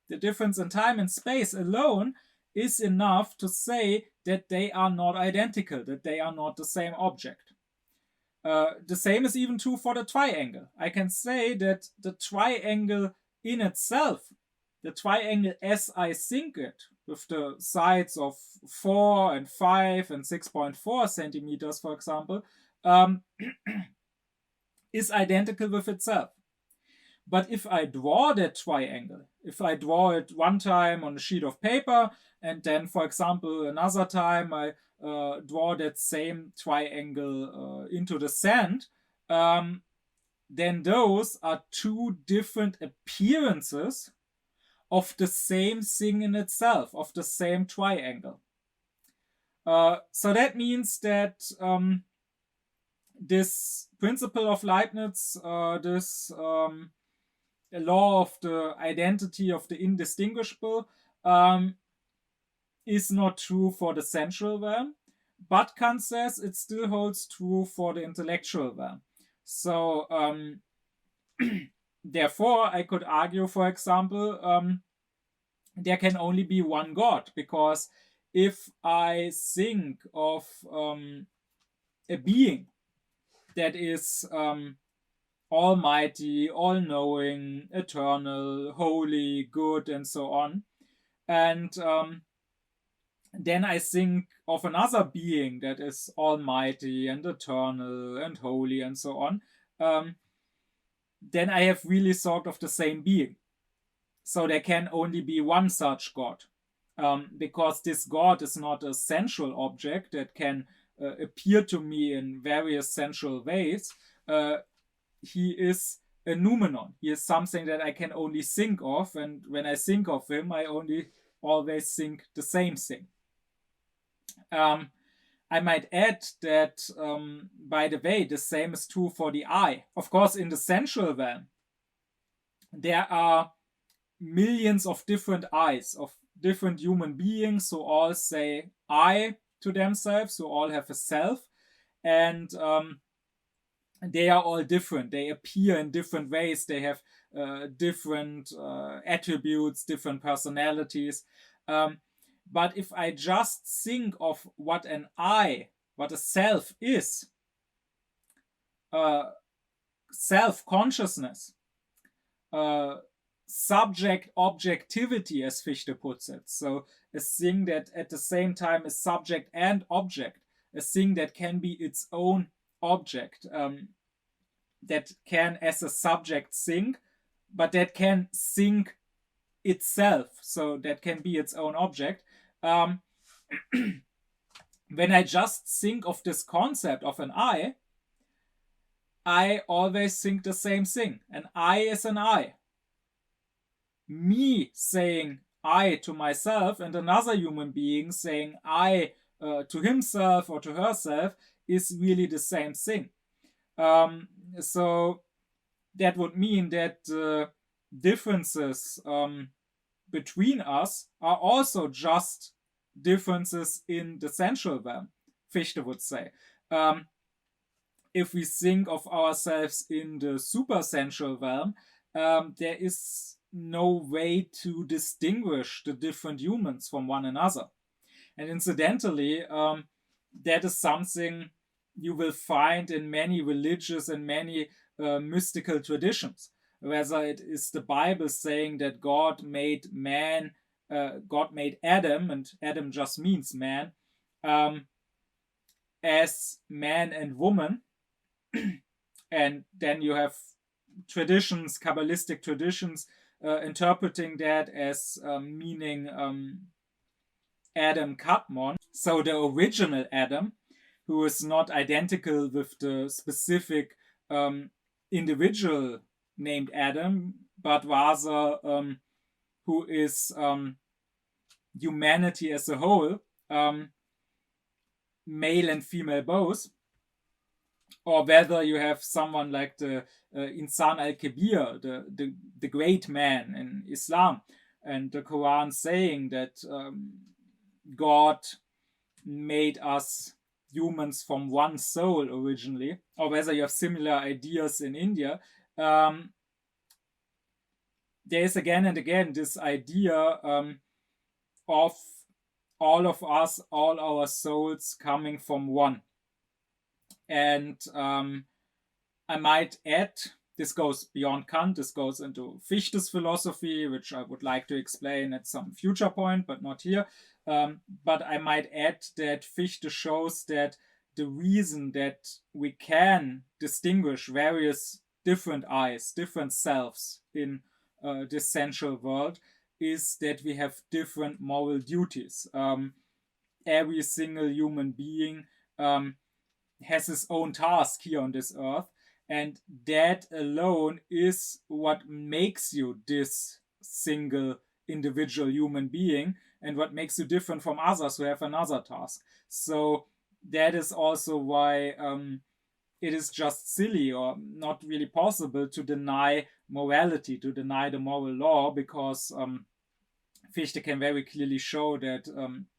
the difference in time and space alone, is enough to say that they are not identical, that they are not the same object. The same is even true for the triangle. I can say that the triangle in itself, the triangle as I think it, with the sides of 4 and 5 and 6.4 centimeters, for example, is identical with itself. But if I draw that triangle, if I draw it one time on a sheet of paper, and then, for example, another time I draw that same triangle into the sand, then those are two different appearances of the same thing in itself, of the same triangle. So that means that this principle of Leibniz, this law of the identity of the indistinguishable, is not true for the sensual realm, but Kant says it still holds true for the intellectual realm. So therefore I could argue, for example, there can only be one God, because if I think of a being that is almighty, all-knowing, eternal, holy, good, and so on, and then I think of another being that is almighty and eternal and holy and so on, then I have really thought of the same being. So there can only be one such God, because this God is not a sensual object that can appear to me in various sensual ways. He is a noumenon. He is something that I can only think of, and when I think of him, I only always think the same thing. I might add that, by the way, the same is true for the eye. Of course, in the sensual realm, there are millions of different eyes of different human beings who all say I to themselves, who all have a self, and they are all different. They appear in different ways. They have different attributes, different personalities. But if I just think of what an I, what a self is, self-consciousness, subject objectivity, as Fichte puts it. So a thing that at the same time is subject and object, a thing that can be its own object, that can as a subject think, but that can think itself, so that can be its own object. When I just think of this concept of an I always think the same thing. An I is an I. Me saying I to myself and another human being saying I to himself or to herself is really the same thing. So that would mean that differences between us are also just differences in the sensual realm, Fichte would say. If we think of ourselves in the supersensual realm, there is no way to distinguish the different humans from one another. And incidentally, that is something you will find in many religious and many mystical traditions. Whether it is the Bible saying that God made man, God made Adam, and Adam just means man, as man and woman. And then you have traditions, Kabbalistic traditions, interpreting that as meaning Adam Kadmon, so the original Adam, who is not identical with the specific individual named Adam, but rather who is humanity as a whole, male and female both. Or whether you have someone like the Insan al-Kabir, the great man in Islam, and the Quran saying that God made us humans from one soul originally, or whether you have similar ideas in India, there is again and again this idea of all of us, all our souls coming from one. And I might add, this goes beyond Kant, this goes into Fichte's philosophy, which I would like to explain at some future point, but not here. But I might add that Fichte shows that the reason that we can distinguish various different I's, different selves in this sensual world is that we have different moral duties. Every single human being has his own task here on this earth, and that alone is what makes you this single individual human being and what makes you different from others who have another task. So that is also why it is just silly or not really possible to deny morality, to deny the moral law, because Fichte can very clearly show that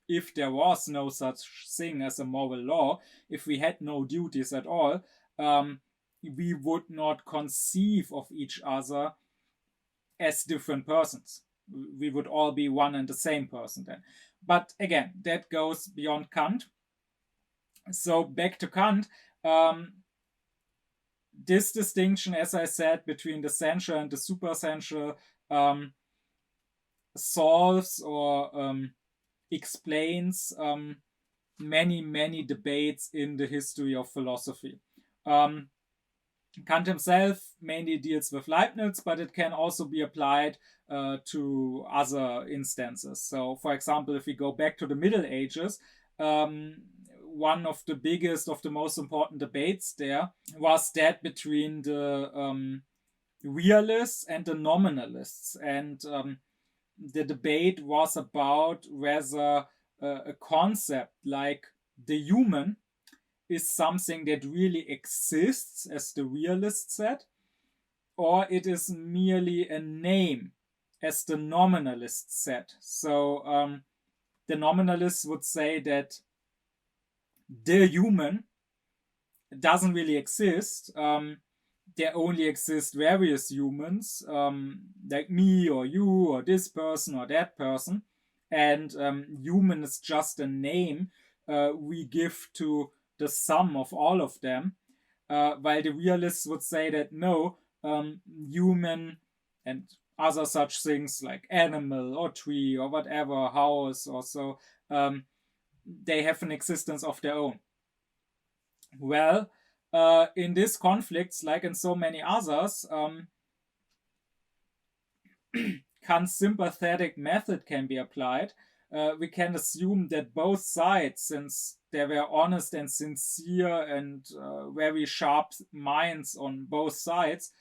if there was no such thing as a moral law, if we had no duties at all, we would not conceive of each other as different persons. We would all be one and the same person then. But again, that goes beyond Kant. So back to Kant, this distinction, as I said, between the sensual and the supersensual solves or explains many debates in the history of philosophy. Kant himself mainly deals with Leibniz, but it can also be applied to other instances. So, for example, if we go back to the Middle Ages, one of the biggest, of the most important debates there was that between the realists and the nominalists. And the debate was about whether a concept like the human is something that really exists, as the realist said, or it is merely a name, as the nominalists said. So the nominalists would say that the human doesn't really exist. There only exist various humans, like me or you or this person or that person. And human is just a name we give to the sum of all of them. While the realists would say that no, human and other such things like animal or tree or whatever, house or so, they have an existence of their own. Well, in these conflicts, like in so many others, Kant's sympathetic method can be applied. We can assume that both sides, since they were honest and sincere and very sharp minds on both sides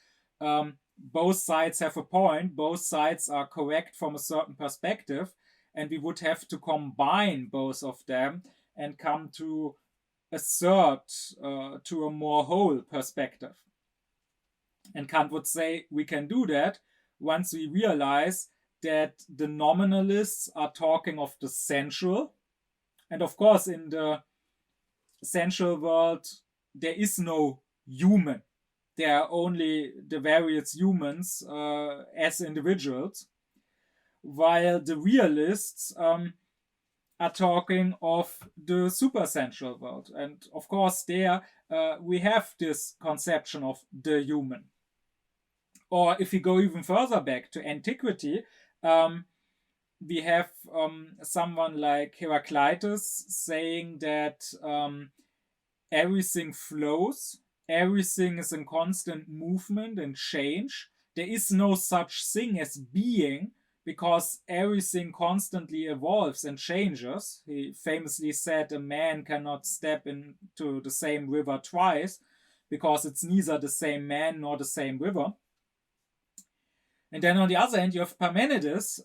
have a point, both sides are correct from a certain perspective, and we would have to combine both of them and come to assert to a more whole perspective. And Kant would say we can do that once we realize that the nominalists are talking of the sensual. And of course, in the sensual world, there is no human. There are only the various humans as individuals, while the realists are talking of the supersensual world. And of course, there we have this conception of the human. Or if we go even further back to antiquity, we have someone like Heraclitus saying that everything flows, everything is in constant movement and change. There is no such thing as being, because everything constantly evolves and changes. He famously said a man cannot step into the same river twice, because it's neither the same man nor the same river. And then on the other hand, you have Parmenides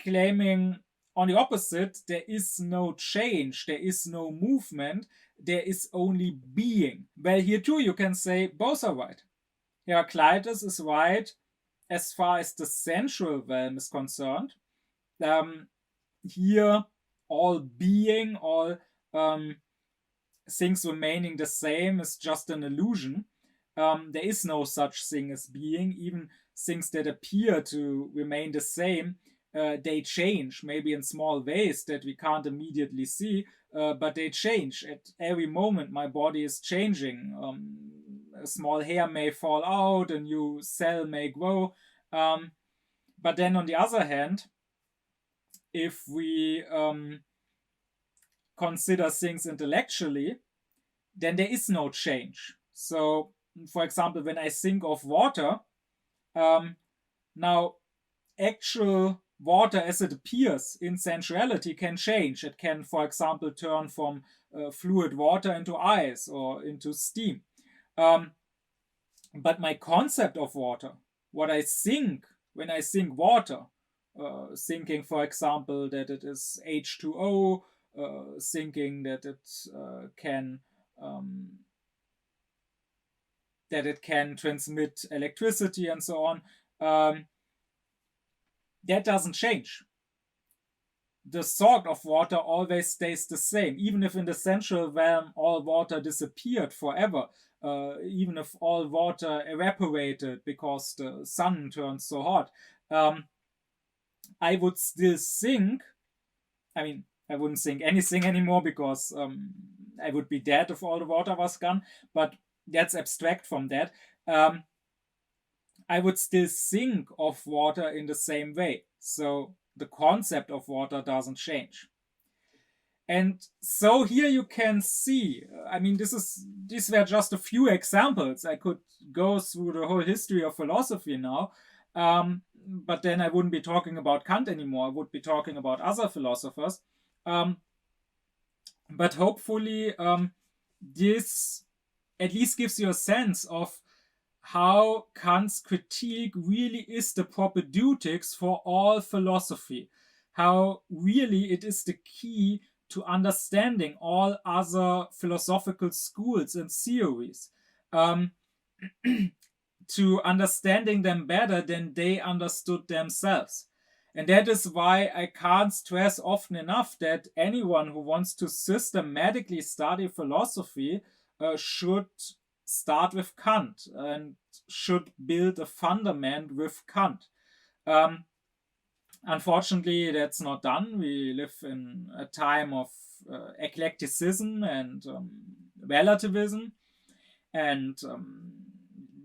claiming on the opposite, there is no change, there is no movement, there is only being. Well, here too you can say both are right. Heraclitus is right as far as the sensual realm is concerned. Here, all being, all things remaining the same is just an illusion. There is no such thing as being. Even things that appear to remain the same, they change, maybe in small ways that we can't immediately see, but they change. At every moment, my body is changing. A small hair may fall out, a new cell may grow. But then on the other hand, if we consider things intellectually, then there is no change. So, for example, when I think of water, now actual water as it appears in sensuality can change. It can, for example, turn from fluid water into ice or into steam. But my concept of water, what I think when I think water, thinking, for example, that it is H2O, thinking that it can transmit electricity and so on, that doesn't change. The thought of water always stays the same, even if in the sensual realm all water disappeared forever, even if all water evaporated because the sun turned so hot. I would still think, I wouldn't think anything anymore, because I would be dead if all the water was gone, but that's abstract from that. I would still think of water in the same way. So the concept of water doesn't change. And so here you can see, these were just a few examples. I could go through the whole history of philosophy now, but then I wouldn't be talking about Kant anymore. I would be talking about other philosophers. But hopefully this at least gives you a sense of how Kant's critique really is the propedeutics for all philosophy, how really it is the key to understanding all other philosophical schools and theories, to understanding them better than they understood themselves. And that is why I can't stress often enough that anyone who wants to systematically study philosophy should start with Kant and should build a fundament with Kant. Unfortunately, that's not done. We live in a time of eclecticism and relativism, and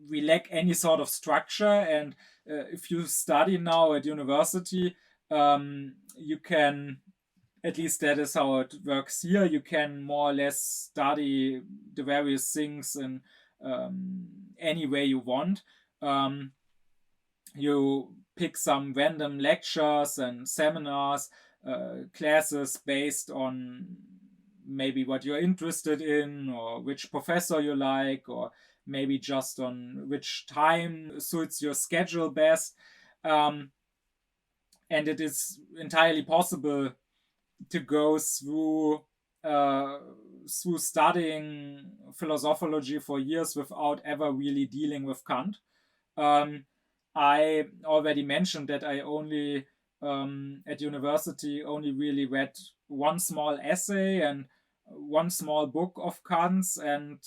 we lack any sort of structure. And if you study now at university, you can, at least that is how it works here, you can more or less study the various things in any way you want. You pick some random lectures and seminars, classes based on maybe what you're interested in, or which professor you like, or maybe just on which time suits your schedule best. And it is entirely possible to go through studying philosophology for years without ever really dealing with Kant. I already mentioned that I only at university only really read one small essay and one small book of Kant's and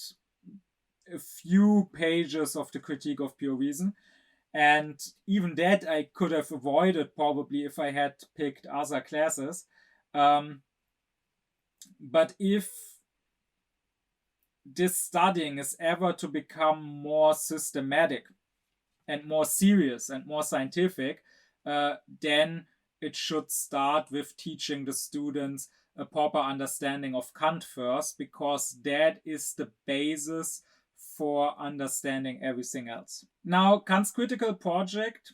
a few pages of the Critique of Pure Reason. And even that I could have avoided probably if I had picked other classes. But if this studying is ever to become more systematic and more serious and more scientific, then it should start with teaching the students a proper understanding of Kant first, because that is the basis for understanding everything else. Now, Kant's critical project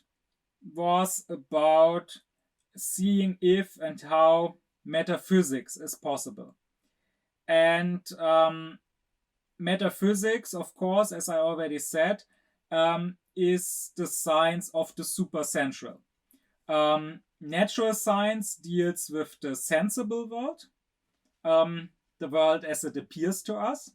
was about seeing if and how metaphysics is possible. And metaphysics, of course, as I already said, is the science of the supersensual. Natural science deals with the sensible world, the world as it appears to us.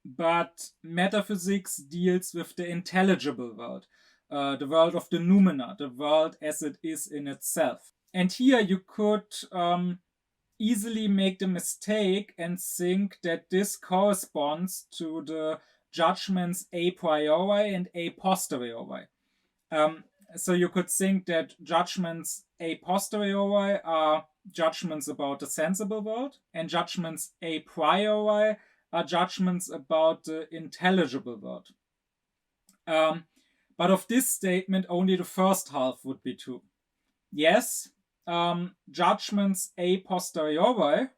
But metaphysics deals with the intelligible world, the world of the noumena, the world as it is in itself. And here you could easily make the mistake and think that this corresponds to the judgments a priori and a posteriori. So you could think that judgments a posteriori are judgments about the sensible world, and judgments a priori are judgments about the intelligible world. But of this statement, only the first half would be true. Yes, judgments a posteriori,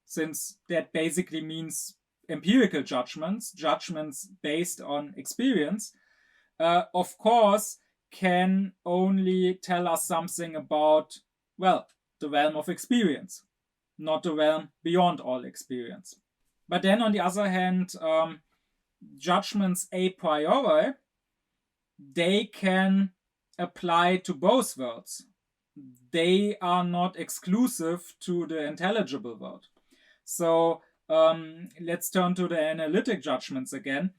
since that basically means empirical judgments, judgments based on experience, of course, can only tell us something about, well, the realm of experience, not the realm beyond all experience. But then, on the other hand, judgments a priori, they can apply to both worlds. They are not exclusive to the intelligible world. So let's turn to the analytic judgments again.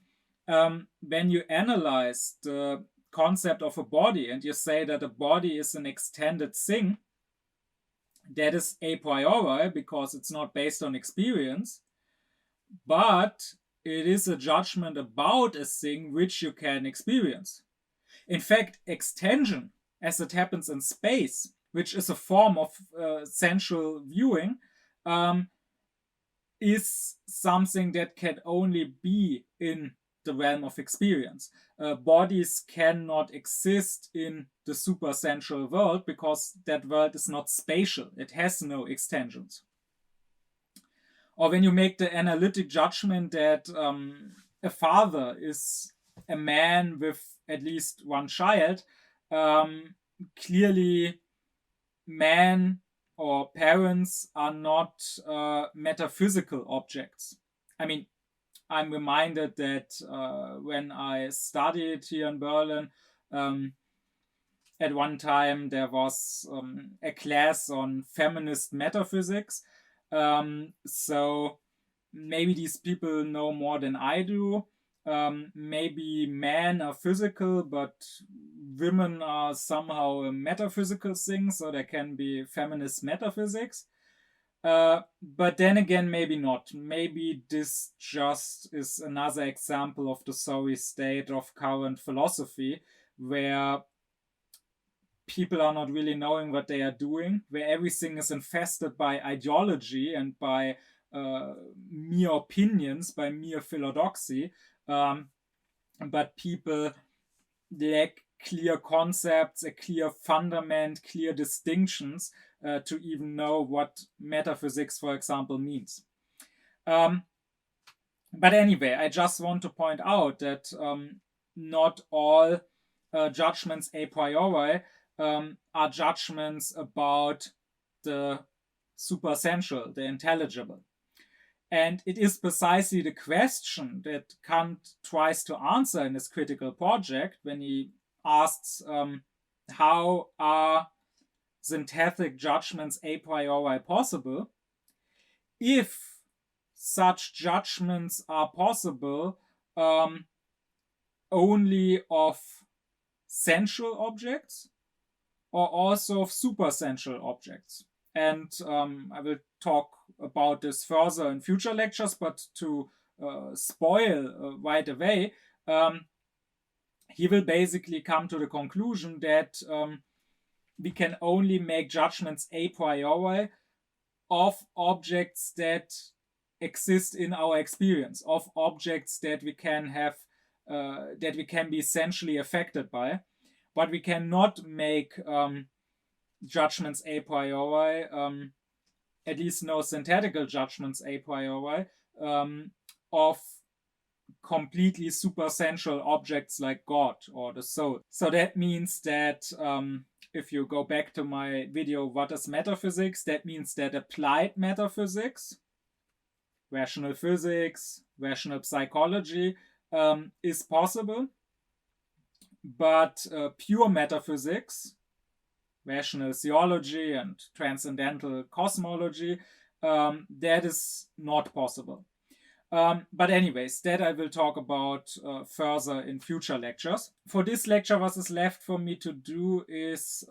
When you analyze the concept of a body and you say that a body is an extended thing, that is a priori because it's not based on experience, but it is a judgment about a thing which you can experience. In fact, extension, as it happens in space, which is a form of sensual viewing, is something that can only be in the realm of experience. Bodies cannot exist in the supersensual world because that world is not spatial. It has no extensions. Or when you make the analytic judgment that a father is a man with at least one child, clearly man or parents are not metaphysical objects. I mean, I'm reminded that when I studied here in Berlin, at one time there was a class on feminist metaphysics. So maybe these people know more than I do. Maybe men are physical, but women are somehow a metaphysical thing, so there can be feminist metaphysics. But then again, maybe not. Maybe this just is another example of the sorry state of current philosophy, where people are not really knowing what they are doing, where everything is infested by ideology and by mere opinions, by mere philosophy, but people lack clear concepts, a clear fundament, clear distinctions to even know what metaphysics, for example, means. But anyway, I just want to point out that not all judgments a priori are judgments about the supersensual, the intelligible. And it is precisely the question that Kant tries to answer in his critical project when he asks how are synthetic judgments a priori possible. If such judgments are possible only of sensual objects or also of supersensual objects. And I will talk about this further in future lectures, but to spoil right away, he will basically come to the conclusion that we can only make judgments a priori of objects that exist in our experience, of objects that we can have, that we can be essentially affected by, but we cannot make judgments a priori, at least no synthetical judgments a priori, of completely supersensual objects like God or the soul. So that means that if you go back to my video, What is Metaphysics? That means that applied metaphysics, rational physics, rational psychology is possible, but pure metaphysics, rational theology and transcendental cosmology, that is not possible. But anyways, that I will talk about further in future lectures. For this lecture, what is left for me to do is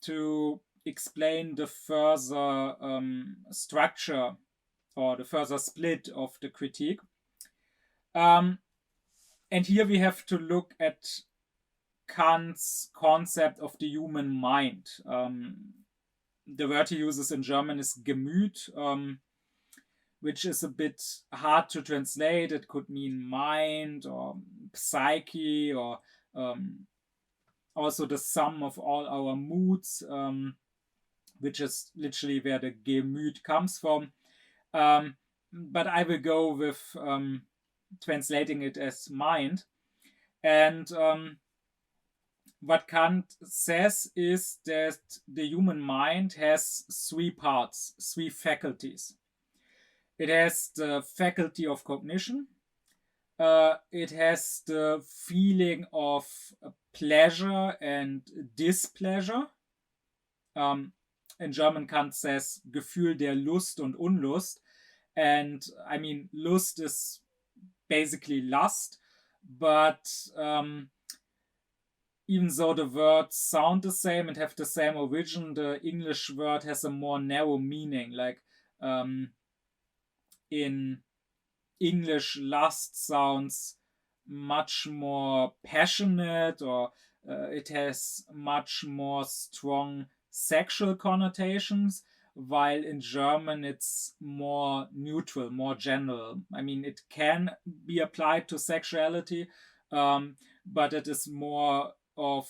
to explain the further structure or the further split of the critique. And here we have to look at Kant's concept of the human mind. The word he uses in German is Gemüt, which is a bit hard to translate. It could mean mind or psyche or also the sum of all our moods, which is literally where the Gemüt comes from. But I will go with translating it as mind. And what Kant says is that the human mind has three parts, three faculties. It has the faculty of cognition. It has the feeling of pleasure and displeasure. In German, Kant says Gefühl der Lust und Unlust. And I mean, lust is basically lust, but even though the words sound the same and have the same origin, the English word has a more narrow meaning. Like in English, lust sounds much more passionate, or it has much more strong sexual connotations, while in German it's more neutral, more general. I mean, it can be applied to sexuality, but it is more of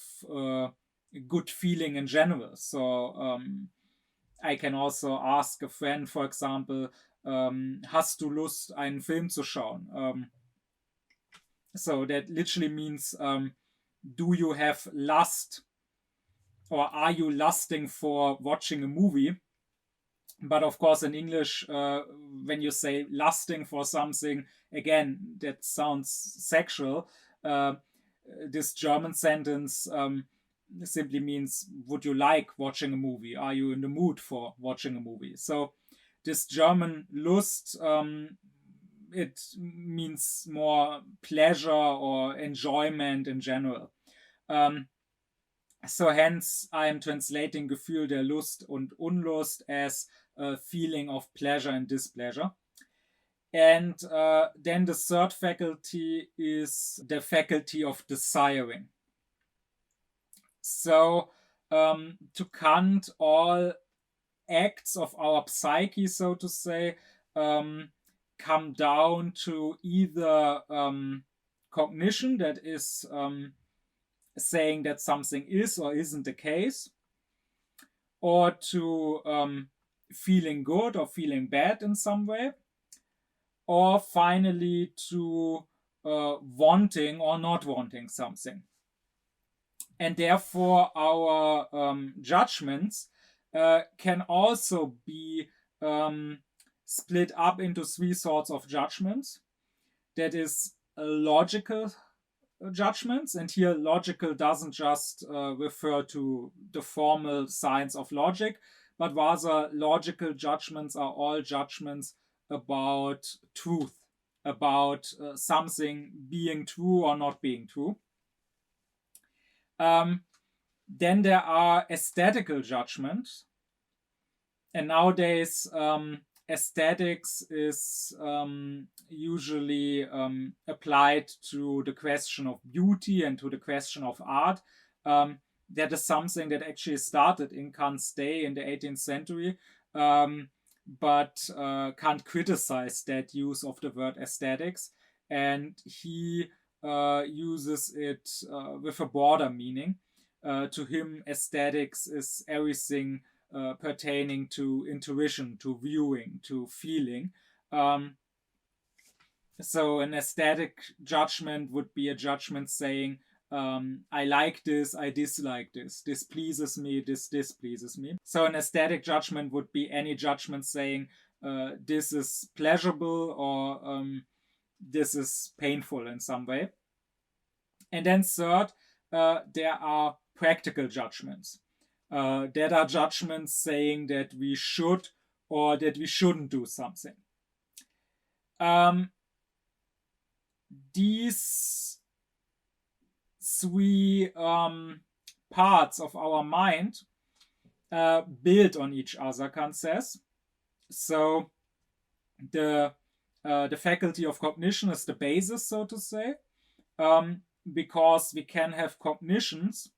good feeling in general. So I can also ask a friend, for example, hast du Lust, einen Film zu schauen? So that literally means, do you have lust, or are you lusting for watching a movie? But of course, in English, when you say lusting for something, again, that sounds sexual. This German sentence simply means, would you like watching a movie? Are you in the mood for watching a movie? So this German Lust, it means more pleasure or enjoyment in general. So hence I am translating Gefühl der Lust und Unlust as a feeling of pleasure and displeasure. And then the third faculty is the faculty of desiring. So to Kant, all acts of our psyche, so to say, come down to either cognition, that is saying that something is or isn't the case, or to feeling good or feeling bad in some way, or finally to wanting or not wanting something. And therefore our judgments can also be split up into three sorts of judgments. That is logical judgments, and here logical doesn't just refer to the formal science of logic, but rather logical judgments are all judgments about truth, about something being true or not being true. Then there are aesthetical judgments, and nowadays aesthetics is usually applied to the question of beauty and to the question of art. That is something that actually started in Kant's day in the 18th century, but Kant criticized that use of the word aesthetics, and he uses it with a broader meaning. to him, aesthetics is everything pertaining to intuition, to viewing, to feeling. So an aesthetic judgment would be a judgment saying, I like this, I dislike this. This pleases me, this displeases me. So an aesthetic judgment would be any judgment saying, this is pleasurable or this is painful in some way. And then third, there are practical judgments. That are judgments saying that we should or that we shouldn't do something. These three parts of our mind build on each other, Kant says. So the faculty of cognition is the basis, so to say, because we can have cognitions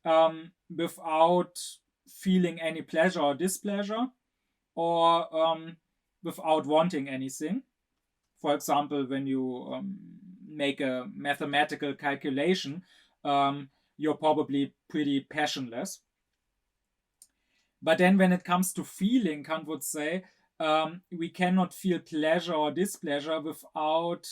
without feeling any pleasure or displeasure, or without wanting anything. For example, when you make a mathematical calculation, you're probably pretty passionless. But then when it comes to feeling, Kant would say, we cannot feel pleasure or displeasure without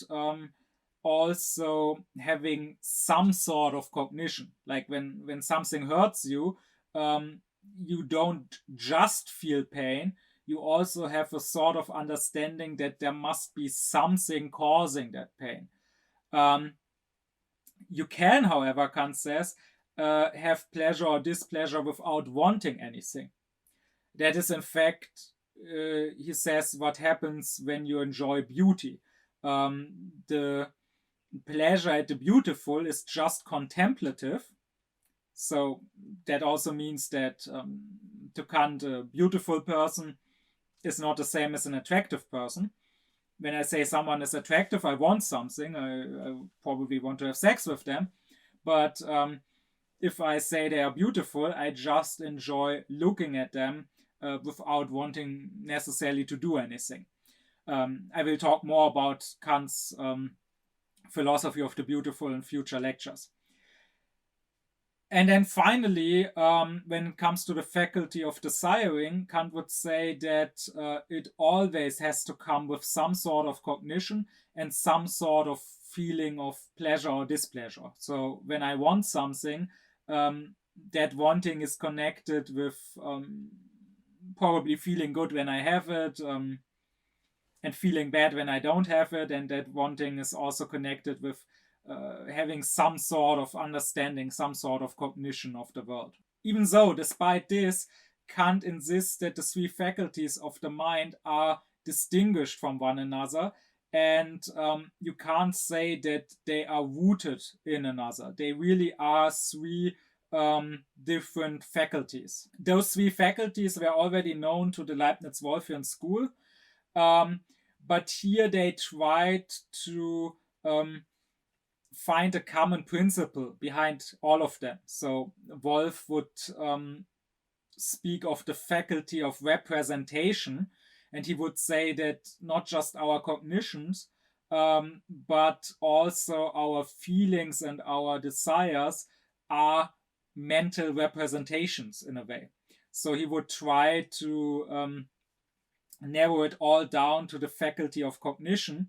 also having some sort of cognition. Like when something hurts you, you don't just feel pain, you also have a sort of understanding that there must be something causing that pain. You can, however, Kant says, have pleasure or displeasure without wanting anything. That is, in fact, he says, what happens when you enjoy beauty. The pleasure at the beautiful is just contemplative. So that also means that to Kant, a beautiful person is not the same as an attractive person. When I say someone is attractive, I want something. I probably want to have sex with them. But if I say they are beautiful, I just enjoy looking at them without wanting necessarily to do anything. I will talk more about Kant's philosophy of the beautiful in future lectures. And then finally, when it comes to the faculty of desiring, Kant would say that it always has to come with some sort of cognition and some sort of feeling of pleasure or displeasure. So when I want something, that wanting is connected with probably feeling good when I have it, and feeling bad when I don't have it, and that wanting is also connected with having some sort of understanding, some sort of cognition of the world. Even so, despite this, Kant insists that the three faculties of the mind are distinguished from one another, and you can't say that they are rooted in another. They really are three different faculties. Those three faculties were already known to the Leibniz-wolffian school, but here they tried to find a common principle behind all of them. So Wolff would speak of the faculty of representation, and he would say that not just our cognitions, but also our feelings and our desires are mental representations in a way. So he would try to narrow it all down to the faculty of cognition,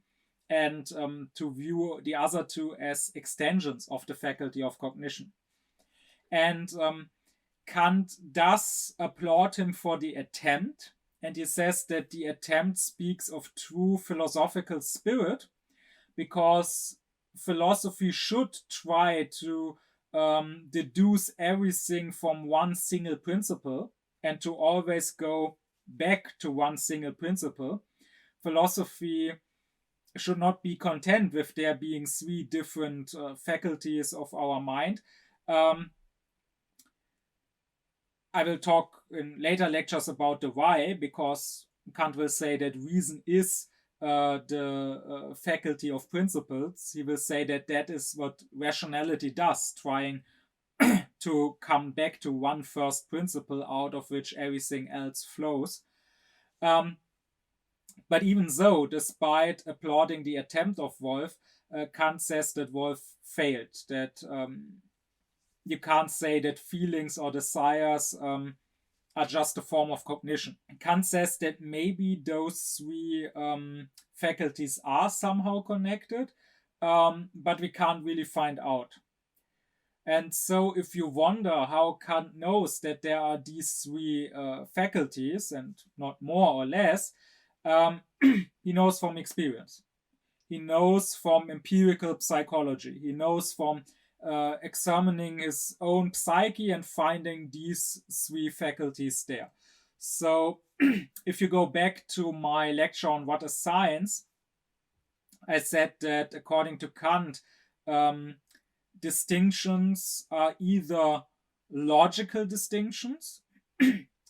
and to view the other two as extensions of the faculty of cognition. And Kant does applaud him for the attempt, and he says that the attempt speaks of true philosophical spirit, because philosophy should try to deduce everything from one single principle and to always go back to one single principle. Philosophy should not be content with there being three different faculties of our mind. I will talk in later lectures about the why, because Kant will say that reason is the faculty of principles. He will say that that is what rationality does, trying to come back to one first principle out of which everything else flows. But even so, despite applauding the attempt of Wolff, Kant says that Wolff failed, that you can't say that feelings or desires are just a form of cognition. Kant says that maybe those three faculties are somehow connected, but we can't really find out. And so if you wonder how Kant knows that there are these three faculties and not more or less, he knows from experience. He knows from empirical psychology. He knows from examining his own psyche and finding these three faculties there. So if you go back to my lecture on what is science, I said that according to Kant, distinctions are either logical distinctions,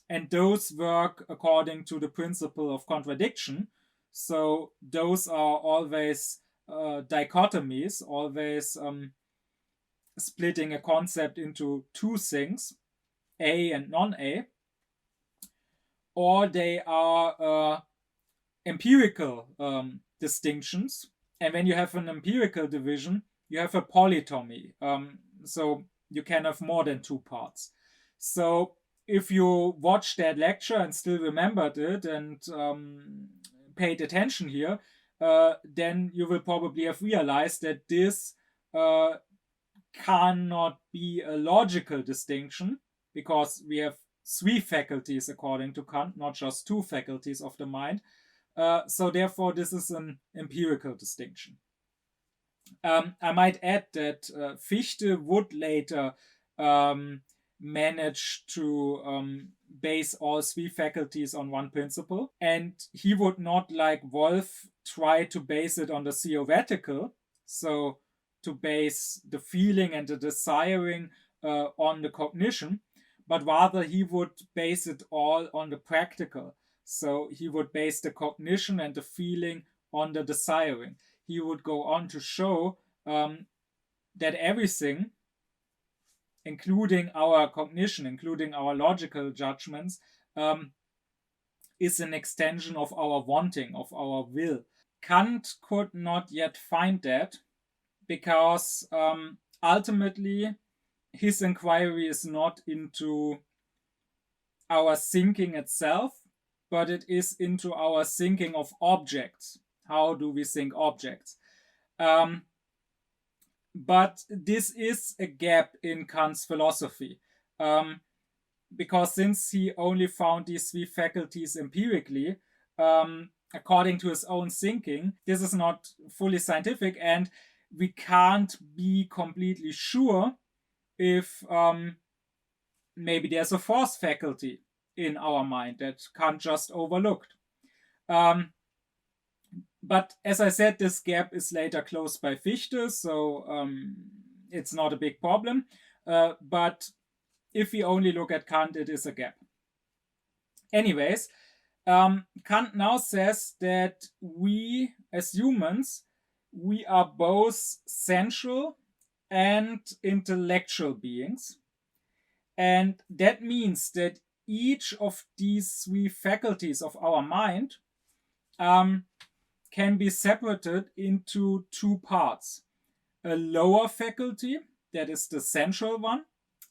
and those work according to the principle of contradiction. So those are always dichotomies, always splitting a concept into two things, A and non-A, or they are empirical distinctions. And when you have an empirical division, you have a polytomy. So you can have more than two parts. So if you watched that lecture and still remembered it and paid attention here, then you will probably have realized that this cannot be a logical distinction, because we have three faculties according to Kant, not just two faculties of the mind. So therefore, this is an empirical distinction. I might add that Fichte would later manage to base all three faculties on one principle, and he would not, like Wolff, try to base it on the theoretical, so to base the feeling and the desiring on the cognition, but rather he would base it all on the practical. So he would base the cognition and the feeling on the desiring. He would go on to show that everything, including our cognition, including our logical judgments, is an extension of our wanting, of our will. Kant could not yet find that, because ultimately his inquiry is not into our thinking itself, but it is into our thinking of objects. How do we think objects? But this is a gap in Kant's philosophy, because since he only found these three faculties empirically, according to his own thinking, this is not fully scientific, and we can't be completely sure if maybe there's a fourth faculty in our mind that Kant just overlooked. But as I said, this gap is later closed by Fichte, so it's not a big problem. But if we only look at Kant, it is a gap. Anyways, Kant now says that we, as humans, we are both sensual and intellectual beings. And that means that each of these three faculties of our mind can be separated into two parts. A lower faculty, that is the sensual one,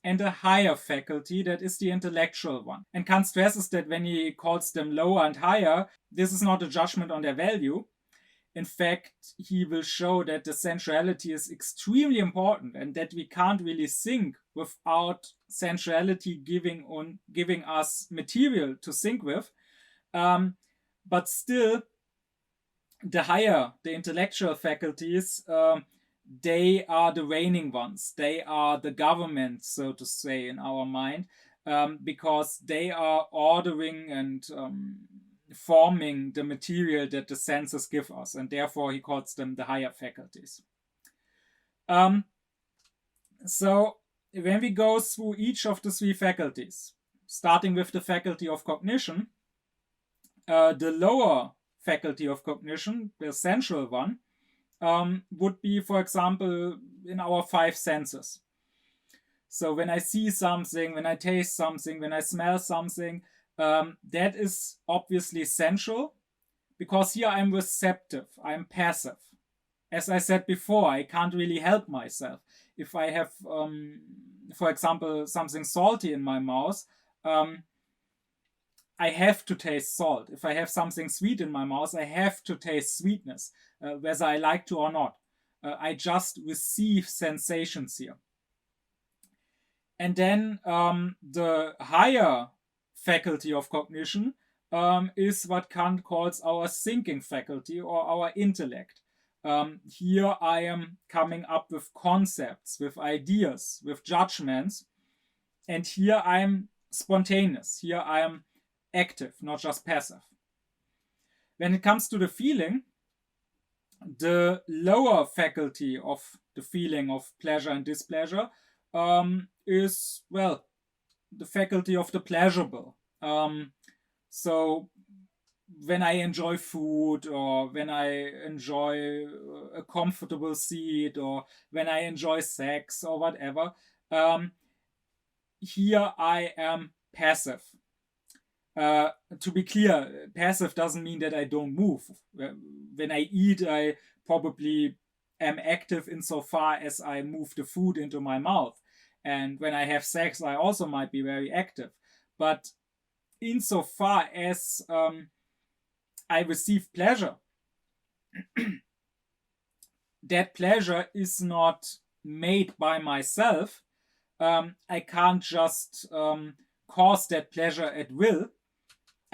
and a higher faculty, that is the intellectual one. And Kant stresses that when he calls them lower and higher, this is not a judgment on their value. In fact, he will show that the sensuality is extremely important and that we can't really think without sensuality giving us material to think with. But still, the intellectual faculties, they are the reigning ones. They are the government, so to say, in our mind, because they are ordering and forming the material that the senses give us, and therefore he calls them the higher faculties. So when we go through each of the three faculties, starting with the faculty of cognition, the lower faculty of cognition, the sensual one, would be, for example, in our five senses. So when I see something, when I taste something, when I smell something, that is obviously sensual, because here I'm receptive, I'm passive. As I said before, I can't really help myself. If I have for example, something salty in my mouth, I have to taste salt. If I have something sweet in my mouth, I have to taste sweetness, whether I like to or not. I just receive sensations here. And then the higher faculty of cognition is what Kant calls our thinking faculty or our intellect. Here I am coming up with concepts, with ideas, with judgments, and here I'm spontaneous. Here I am active, not just passive. When it comes to the feeling, the lower faculty of the feeling of pleasure and displeasure is, well, the faculty of the pleasurable. So when I enjoy food, or when I enjoy a comfortable seat, or when I enjoy sex or whatever, here I am passive. To be clear, passive doesn't mean that I don't move. When I eat, I probably am active insofar as I move the food into my mouth. And when I have sex, I also might be very active. But insofar as I receive pleasure, that pleasure is not made by myself. I can't just cause that pleasure at will.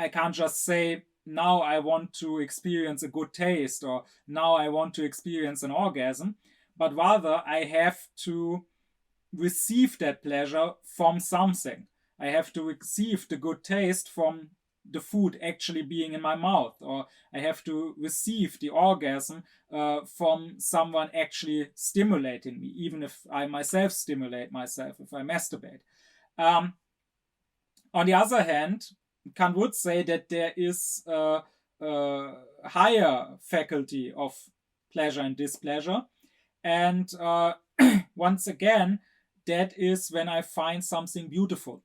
I can't just say, now I want to experience a good taste, or now I want to experience an orgasm, but rather I have to receive that pleasure from something. I have to receive the good taste from the food actually being in my mouth, or I have to receive the orgasm from someone actually stimulating me, even if I myself stimulate myself, if I masturbate. On the other hand, Kant would say that there is a higher faculty of pleasure and displeasure. And once again, that is when I find something beautiful.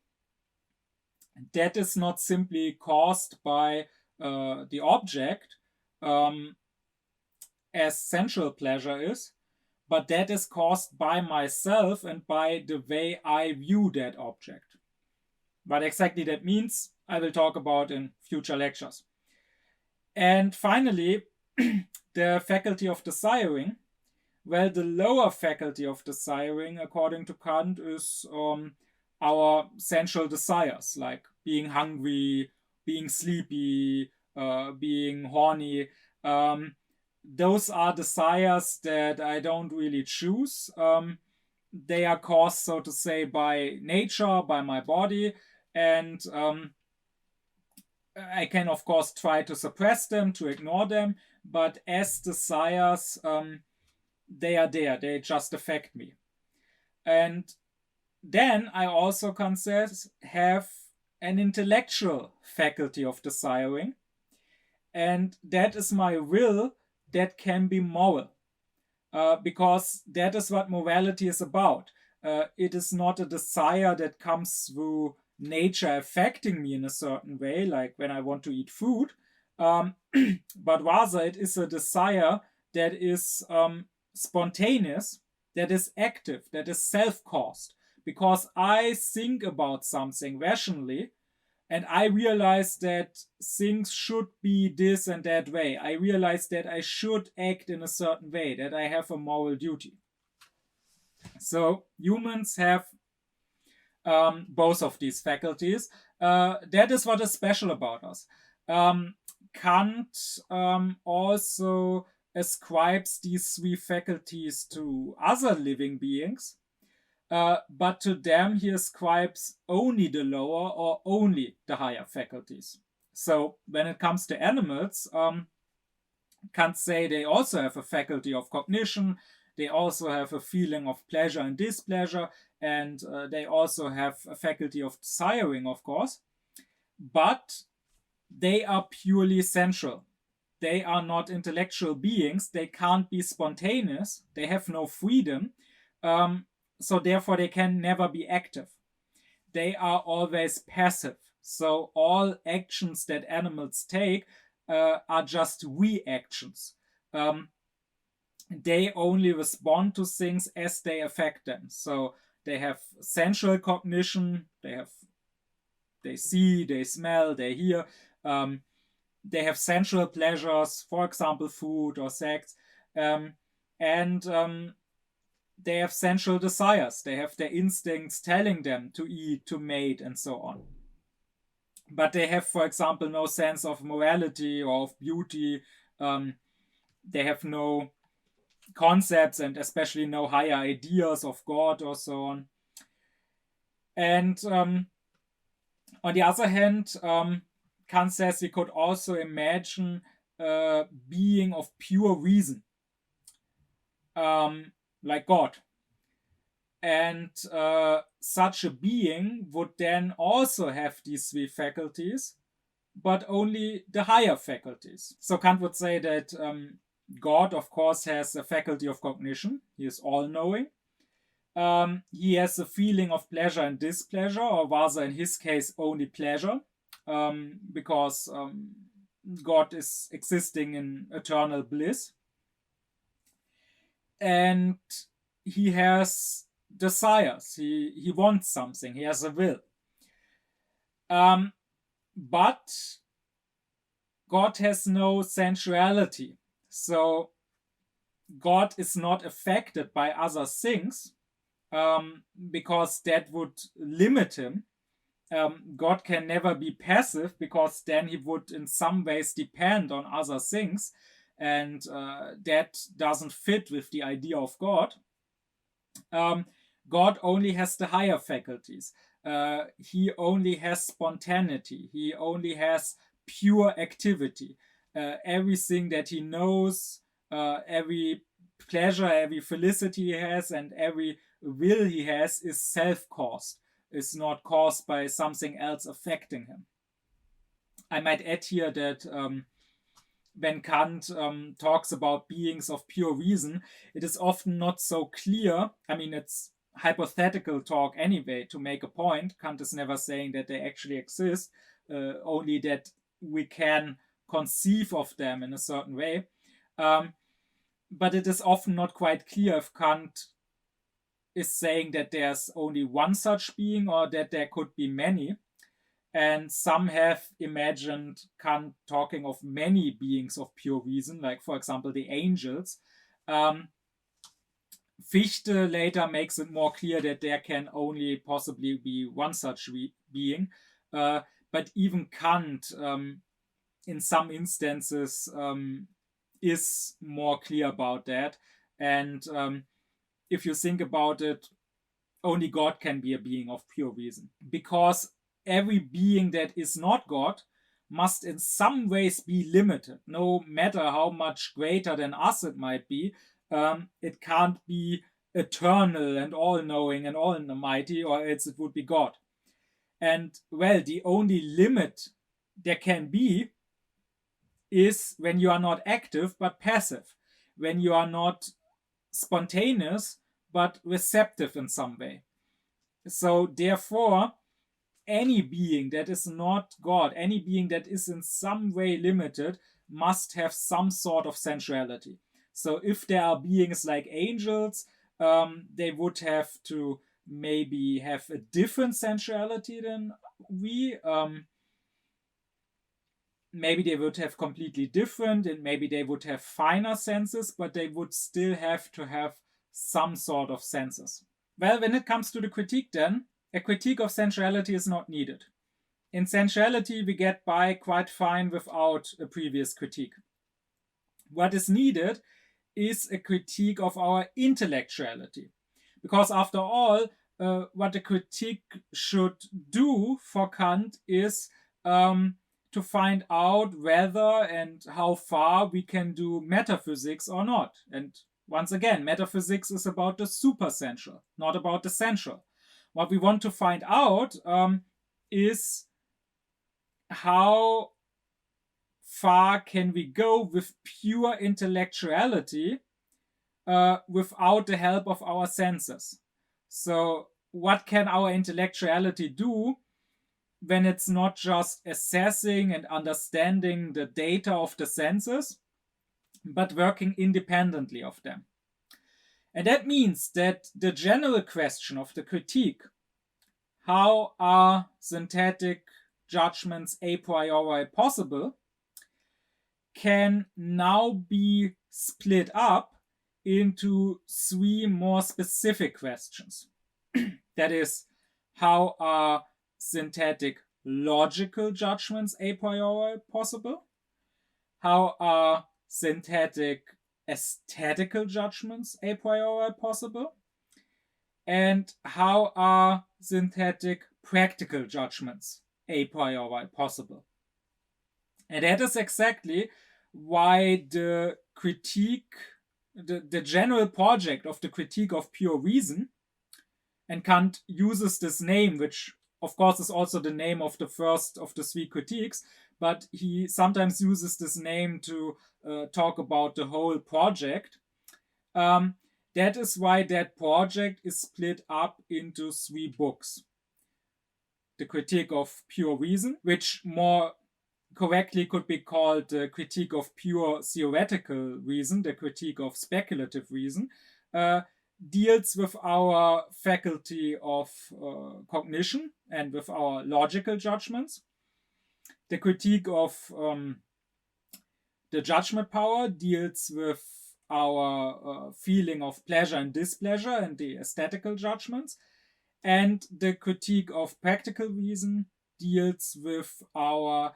That is not simply caused by the object, as sensual pleasure is, but that is caused by myself and by the way I view that object. What exactly that means, I will talk about in future lectures. And finally, the faculty of desiring. Well, the lower faculty of desiring, according to Kant, is our sensual desires, like being hungry, being sleepy, being horny. Those are desires that I don't really choose. They are caused, so to say, by nature, by my body, and I can, of course, try to suppress them, to ignore them, but as desires, they are there, they just affect me. And then I also can have an intellectual faculty of desiring, and that is my will that can be moral, because that is what morality is about. It is not a desire that comes through nature affecting me in a certain way, like when I want to eat food, but rather it is a desire that is spontaneous, that is active, that is self-caused, because I think about something rationally and I realize that things should be this and that way. I realize that I should act in a certain way, that I have a moral duty. So humans have both of these faculties. That is what is special about us. Kant also ascribes these three faculties to other living beings, but to them he ascribes only the lower or only the higher faculties. So when it comes to animals, Kant say they also have a faculty of cognition, they also have a feeling of pleasure and displeasure, and they also have a faculty of desiring, of course, but they are purely sensual. They are not intellectual beings. They can't be spontaneous. They have no freedom. So therefore, they can never be active. They are always passive. So all actions that animals take are just reactions. They only respond to things as they affect them. So they have sensual cognition, they see, they smell, they hear, they have sensual pleasures, for example, food or sex, and they have sensual desires. They have their instincts telling them to eat, to mate, and so on. But they have, for example, no sense of morality or of beauty. They have no concepts and especially no higher ideas of God or so on. And on the other hand, Kant says we could also imagine a being of pure reason, like God. And such a being would then also have these three faculties, but only the higher faculties. So Kant would say that God, of course, has a faculty of cognition. He is all-knowing. He has a feeling of pleasure and displeasure, or rather, in his case, only pleasure, because God is existing in eternal bliss. And he has desires. He wants something. He has a will. But God has no sensuality. So God is not affected by other things, because that would limit him. God can never be passive, because then he would in some ways depend on other things, and that doesn't fit with the idea of God. God only has the higher faculties. He only has spontaneity. He only has pure activity. Everything that he knows, every pleasure, every felicity he has, and every will he has is self-caused. It's not caused by something else affecting him. I might add here that when Kant talks about beings of pure reason, it is often not so clear. I mean, it's hypothetical talk anyway to make a point. Kant is never saying that they actually exist, only that we can conceive of them in a certain way. But it is often not quite clear if Kant is saying that there's only one such being or that there could be many. And some have imagined Kant talking of many beings of pure reason, like, for example, the angels. Fichte later makes it more clear that there can only possibly be one such being. But even Kant, in some instances, is more clear about that. And if you think about it, only God can be a being of pure reason, because every being that is not God must in some ways be limited, no matter how much greater than us it might be. It can't be eternal and all-knowing and all-mighty, or else it would be God. And, well, the only limit there can be is when you are not active but passive, when you are not spontaneous but receptive in some way. So therefore, any being that is not God, any being that is in some way limited, must have some sort of sensuality. So if there are beings like angels, they would have to maybe have a different sensuality than we. Maybe they would have completely different, and maybe they would have finer senses, but they would still have to have some sort of senses. Well, when it comes to the critique then, a critique of sensuality is not needed. In sensuality, we get by quite fine without a previous critique. What is needed is a critique of our intellectuality. Because after all, what a critique should do for Kant is to find out whether and how far we can do metaphysics or not. And once again, metaphysics is about the supersensual, not about the sensual. What we want to find out is how far can we go with pure intellectuality without the help of our senses. So what can our intellectuality do when it's not just assessing and understanding the data of the senses, but working independently of them? And that means that the general question of the critique, how are synthetic judgments a priori possible, can now be split up into three more specific questions. That is, how are synthetic logical judgments a priori possible? How are synthetic aesthetical judgments a priori possible? And how are synthetic practical judgments a priori possible? And that is exactly why the critique, the general project of the critique of pure reason, and Kant uses this name, which of course is also the name of the first of the three critiques, but he sometimes uses this name to talk about the whole project. That is why that project is split up into three books. The Critique of Pure Reason, which more correctly could be called the Critique of Pure Theoretical Reason, the Critique of Speculative Reason, deals with our faculty of cognition and with our logical judgments. The Critique of the Judgment Power deals with our feeling of pleasure and displeasure and the aesthetical judgments. And the Critique of Practical Reason deals with our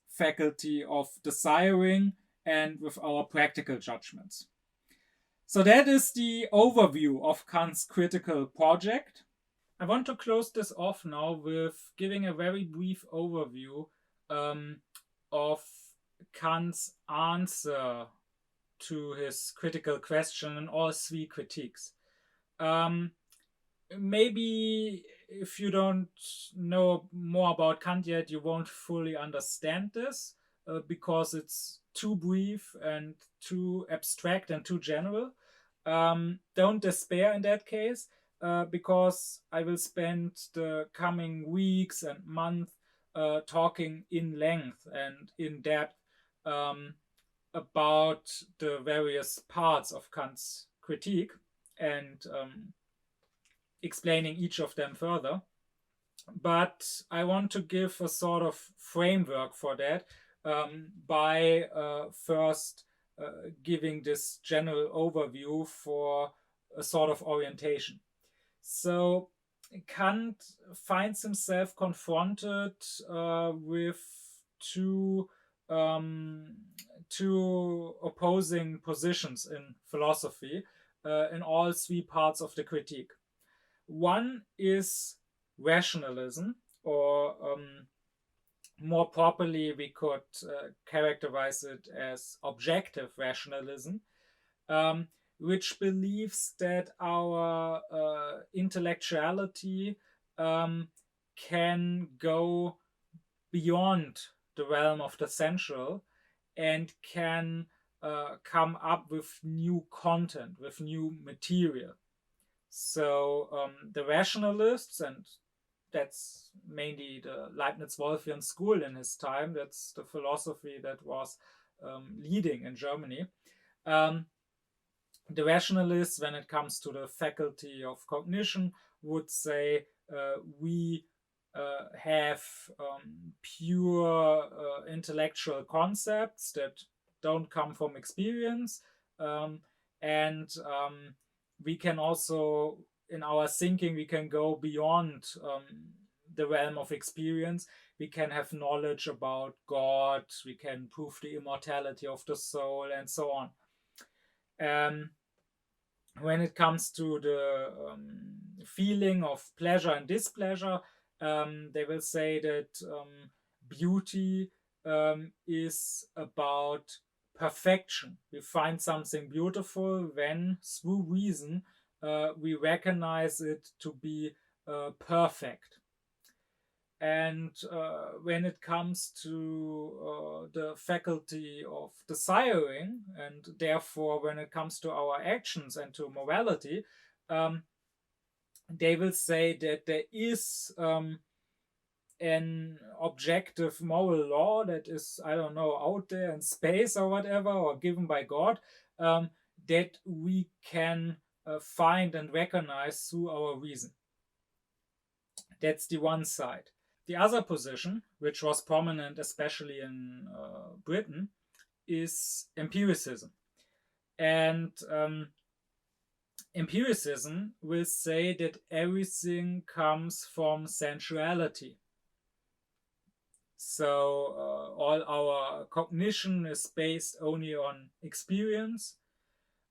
faculty of desiring and with our practical judgments. So that is the overview of Kant's critical project. I want to close this off now with giving a very brief overview of Kant's answer to his critical question in all three critiques. Maybe if you don't know more about Kant yet, you won't fully understand this because it's too brief and too abstract and too general. Don't despair in that case, because I will spend the coming weeks and months talking in length and in depth about the various parts of Kant's critique and explaining each of them further. But I want to give a sort of framework for that by first giving this general overview for a sort of orientation. So Kant finds himself confronted with two opposing positions in philosophy in all three parts of the critique. One is rationalism, or more properly we could characterize it as objective rationalism, which believes that our intellectuality can go beyond the realm of the sensual and can come up with new content, with new material. So the rationalists, and that's mainly the leibniz-wolffian school in his time, that's the philosophy that was leading in Germany. The rationalists, when it comes to the faculty of cognition, would say we have pure intellectual concepts that don't come from experience, and we can also, in our thinking, we can go beyond the realm of experience. We can have knowledge about God, we can prove the immortality of the soul, and so on. When it comes to the feeling of pleasure and displeasure, they will say that beauty is about perfection. We find something beautiful when, through reason, we recognize it to be perfect. And when it comes to the faculty of desiring, and therefore when it comes to our actions and to morality, they will say that there is an objective moral law that is, I don't know, out there in space or whatever, or given by God, that we can find and recognize through our reason. That's the one side. The other position, which was prominent especially in Britain, is empiricism. And empiricism will say that everything comes from sensuality. So all our cognition is based only on experience.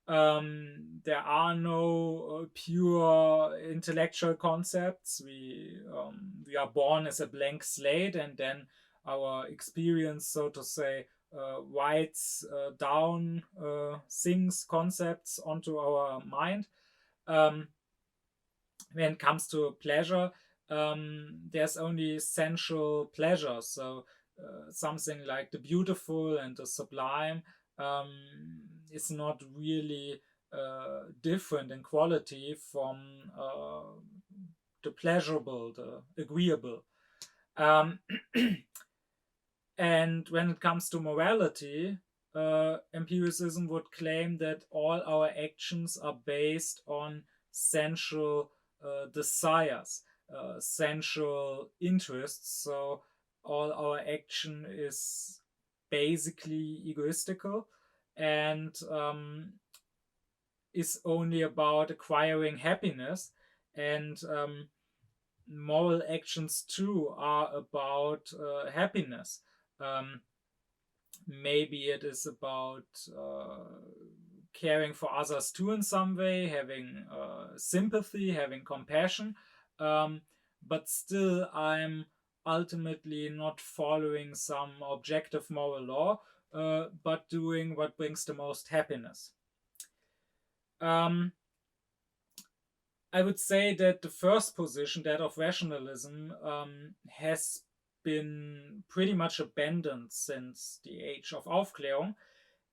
There are no pure intellectual concepts. We are born as a blank slate, and then our experience, so to say, writes down things, concepts onto our mind. When it comes to pleasure, there's only sensual pleasure. So something like the beautiful and the sublime is not really different in quality from the pleasurable, the agreeable. And when it comes to morality, empiricism would claim that all our actions are based on sensual desires, sensual interests. So all our action is basically egoistical and is only about acquiring happiness. And moral actions too are about happiness. Maybe it is about caring for others too in some way, having sympathy, having compassion. But still, I'm ultimately not following some objective moral law, but doing what brings the most happiness. I would say that the first position, that of rationalism, has been pretty much abandoned since the age of Aufklärung.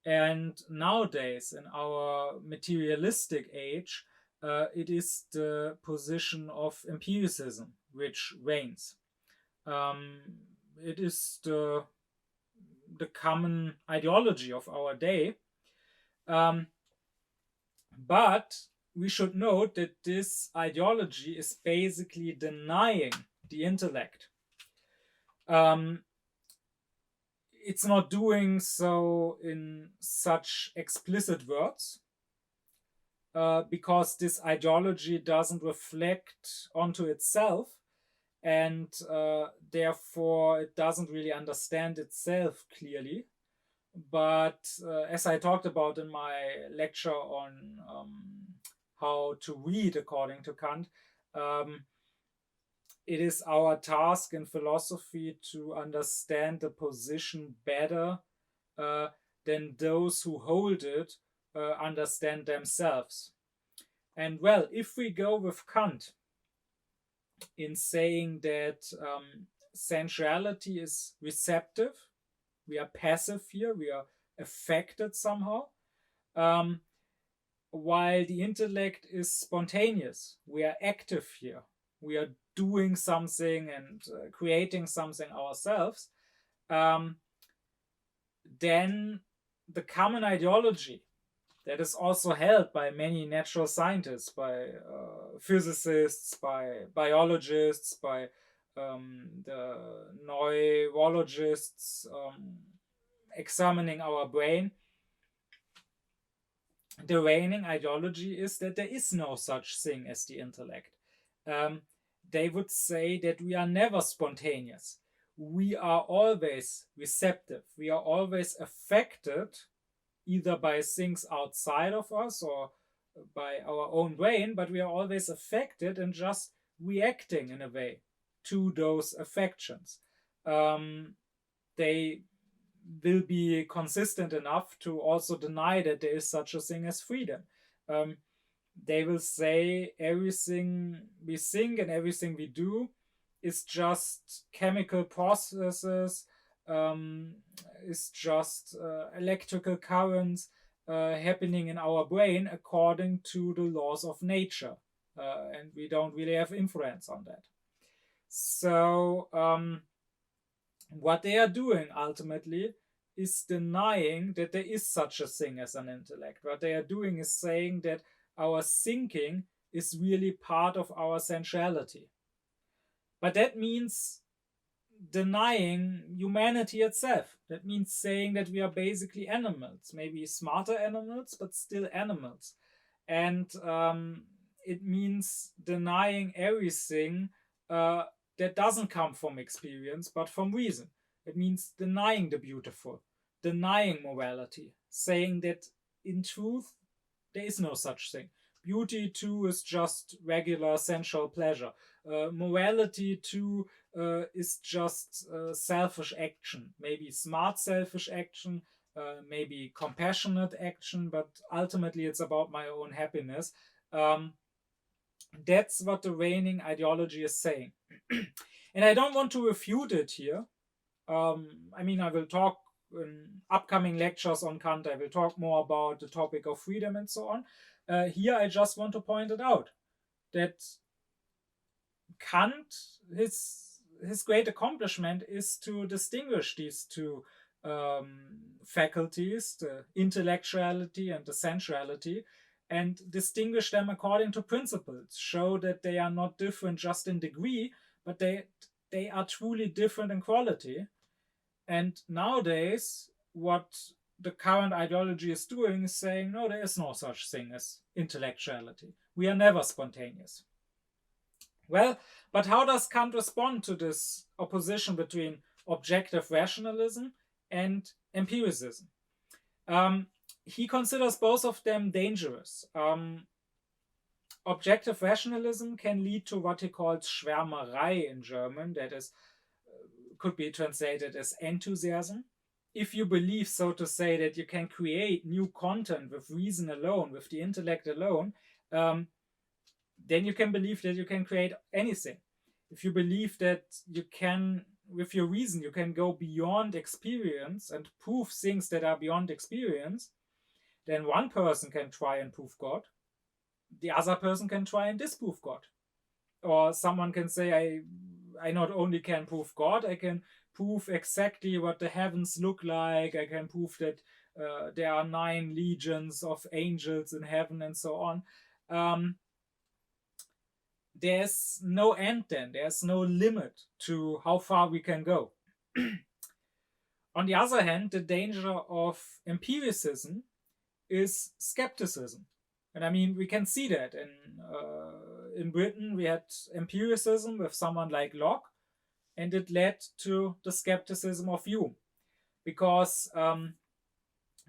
And nowadays, in our materialistic age, it is the position of empiricism which reigns. It is the common ideology of our day. But we should note that this ideology is basically denying the intellect. It's not doing so in such explicit words, because this ideology doesn't reflect onto itself, and therefore it doesn't really understand itself clearly. But as I talked about in my lecture on how to read according to Kant, it is our task in philosophy to understand the position better than those who hold it understand themselves. And well, if we go with Kant in saying that sensuality is receptive, we are passive here, we are affected somehow, while the intellect is spontaneous, we are active here, we are doing something and creating something ourselves, then the common ideology that is also held by many natural scientists, by physicists, by biologists, by the neurologists examining our brain, the reigning ideology is that there is no such thing as the intellect. They would say that we are never spontaneous. We are always receptive. We are always affected either by things outside of us or by our own brain, but we are always affected and just reacting in a way to those affections. They will be consistent enough to also deny that there is such a thing as freedom. They will say everything we think and everything we do is just chemical processes, is just electrical currents happening in our brain according to the laws of nature. And we don't really have influence on that. So what they are doing ultimately is denying that there is such a thing as an intellect. What they are doing is saying that our thinking is really part of our sensuality. But that means denying humanity itself. That means saying that we are basically animals, maybe smarter animals, but still animals. And it means denying everything that doesn't come from experience, but from reason. It means denying the beautiful, denying morality, saying that in truth, there is no such thing. Beauty too is just regular sensual pleasure. Morality too is just selfish action, maybe smart selfish action, maybe compassionate action, but ultimately it's about my own happiness. That's what the reigning ideology is saying. And I don't want to refute it here. I mean, I will talk in upcoming lectures on Kant, I will talk more about the topic of freedom and so on. Here, I just want to point it out that Kant, his great accomplishment is to distinguish these two faculties, the intellectuality and the sensuality, and distinguish them according to principles, show that they are not different just in degree, but they are truly different in quality. And nowadays, what the current ideology is doing is saying, no, there is no such thing as intellectuality. We are never spontaneous. Well, but how does Kant respond to this opposition between objective rationalism and empiricism? He considers both of them dangerous. Objective rationalism can lead to what he calls Schwärmerei in German, that is, could be translated as enthusiasm. If you believe, so to say, that you can create new content with reason alone, with the intellect alone, then you can believe that you can create anything. If you believe that you can, with your reason, you can go beyond experience and prove things that are beyond experience, then one person can try and prove God, the other person can try and disprove God. Or someone can say, I not only can prove God, I can prove exactly what the heavens look like, I can prove that there are 9 legions of angels in heaven and so on. There's no end then, there's no limit to how far we can go. On the other hand, the danger of empiricism is skepticism. And I mean, we can see that in Britain, we had empiricism with someone like Locke, and it led to the skepticism of Hume. Because,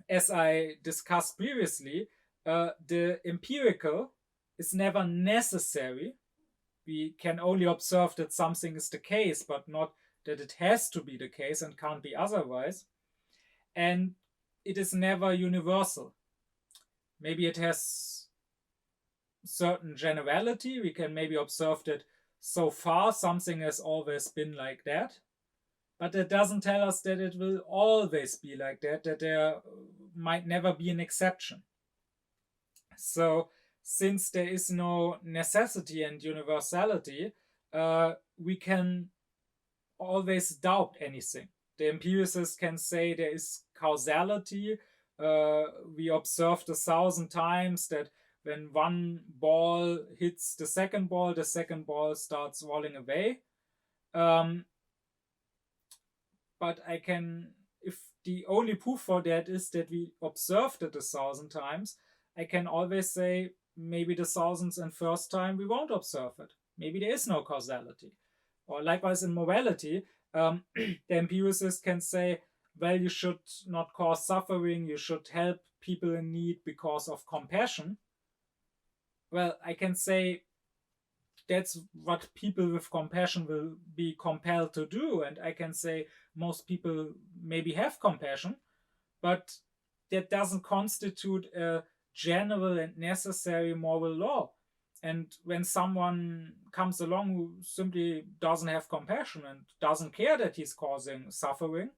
as I discussed previously, the empirical is never necessary. We can only observe that something is the case, but not that it has to be the case and can't be otherwise. And it is never universal. Maybe it has certain generality. We can maybe observe that so far something has always been like that. But that doesn't tell us that it will always be like that there might never be an exception. So, since there is no necessity and universality, we can always doubt anything. The empiricist can say there is causality. We observed 1,000 times that when one ball hits the second ball starts rolling away. But I can, if the only proof for that is that we observed it 1,000 times, I can always say maybe the 1,001st time we won't observe it. Maybe there is no causality. Or likewise in morality, the empiricist can say, well, you should not cause suffering, you should help people in need because of compassion. Well, I can say that's what people with compassion will be compelled to do, and I can say most people maybe have compassion, but that doesn't constitute a general and necessary moral law. And when someone comes along who simply doesn't have compassion and doesn't care that he's causing suffering,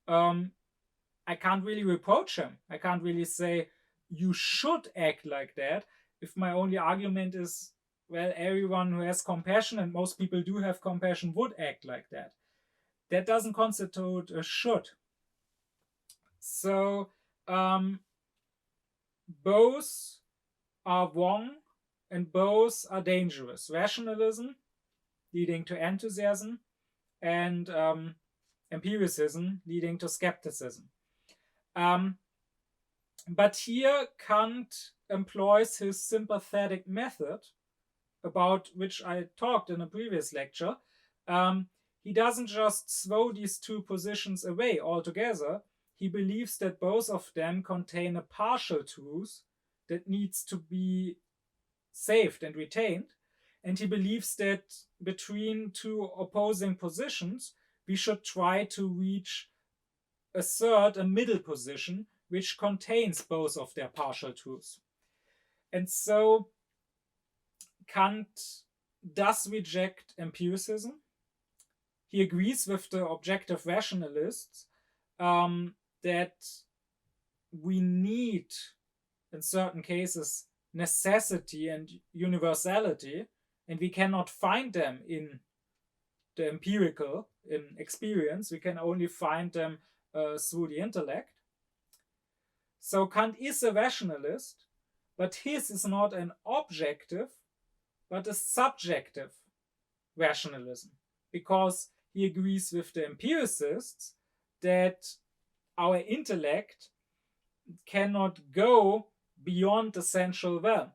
I can't really reproach him. I can't really say you should act like that if my only argument is, well, everyone who has compassion, and most people do have compassion, would act like that. That doesn't constitute a should. So both are wrong and both are dangerous. Rationalism, leading to enthusiasm, and empiricism, leading to skepticism. But here Kant employs his sympathetic method, about which I talked in a previous lecture. He doesn't just throw these two positions away altogether. He believes that both of them contain a partial truth that needs to be saved and retained. And he believes that between two opposing positions, we should try to reach a middle position, which contains both of their partial truths. And so Kant does reject empiricism. He agrees with the objective rationalists that we need, in certain cases, necessity and universality, and we cannot find them in the empirical, in experience. We can only find them through the intellect. So Kant is a rationalist, but his is not an objective, but a subjective rationalism, because he agrees with the empiricists that our intellect cannot go beyond the sensual realm,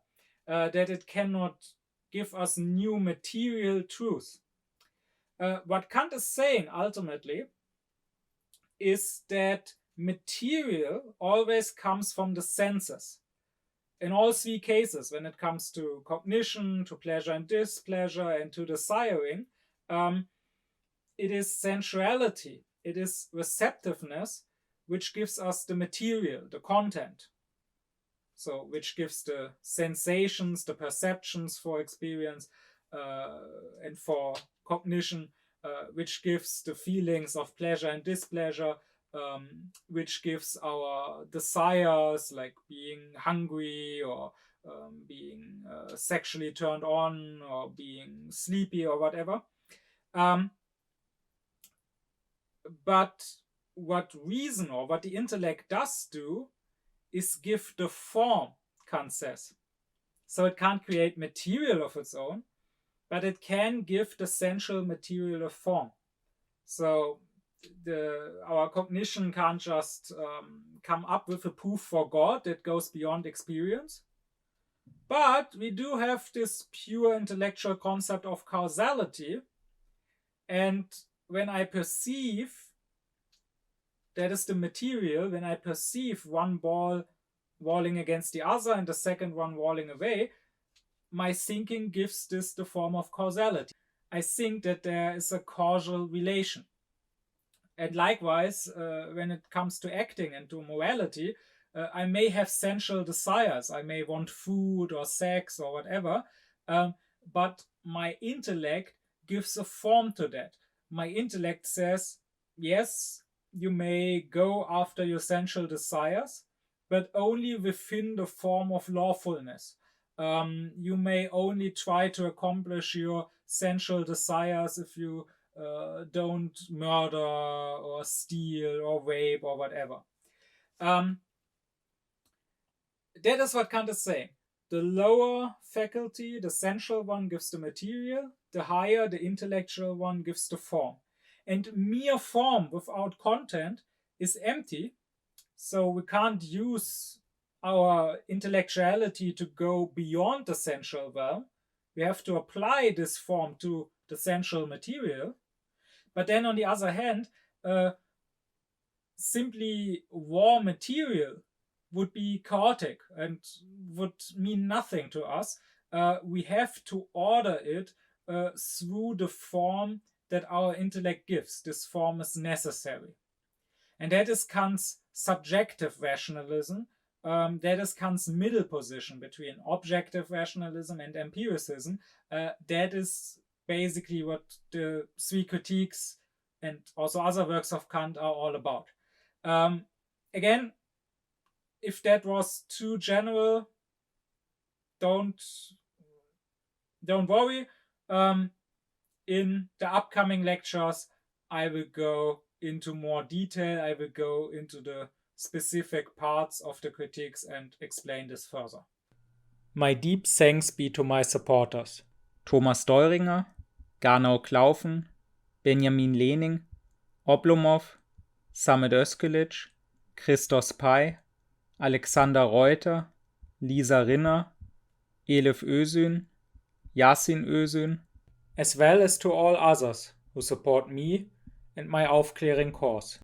that it cannot give us new material truth. What Kant is saying ultimately is that material always comes from the senses. In all three cases, when it comes to cognition, to pleasure and displeasure, and to desiring, it is sensuality, it is receptiveness, which gives us the material, the content. So, which gives the sensations, the perceptions for experience, and for cognition, which gives the feelings of pleasure and displeasure, which gives our desires, like being hungry or being sexually turned on or being sleepy or whatever. But what reason or what the intellect does do is give the form, Kant says. So it can't create material of its own, but it can give the sensual material a form. So our cognition can't just come up with a proof for God that goes beyond experience. But we do have this pure intellectual concept of causality. And when I perceive, that is the material, when I perceive one ball walling against the other and the second one walling away, my thinking gives this the form of causality. I think that there is a causal relation. And likewise, when it comes to acting and to morality, I may have sensual desires. I may want food or sex or whatever, but my intellect gives a form to that. My intellect says, yes, you may go after your sensual desires, but only within the form of lawfulness. You may only try to accomplish your sensual desires if you don't murder or steal or rape or whatever. That is what Kant is saying. The lower faculty, the sensual one, gives the material. The higher, the intellectual one, gives the form. And mere form without content is empty. So we can't use our intellectuality to go beyond the sensual realm. We have to apply this form to the sensual material. But then on the other hand, simply raw material would be chaotic and would mean nothing to us. We have to order it through the form that our intellect gives. This form is necessary. And that is Kant's subjective rationalism. That is Kant's middle position between objective rationalism and empiricism. That is basically what the three critiques and also other works of Kant are all about. Again, if that was too general, don't worry. In the upcoming lectures, I will go into more detail. I will go into the specific parts of the critiques and explain this further. My deep thanks be to my supporters: Thomas Deuringer, Garnau Klaufen, Benjamin Lehning, Oblomov, Samet Özkilic, Christos Pai, Alexander Reuter, Lisa Rinner, Elif Özün, Yasin Özün, as well as to all others who support me and my Aufklärung course.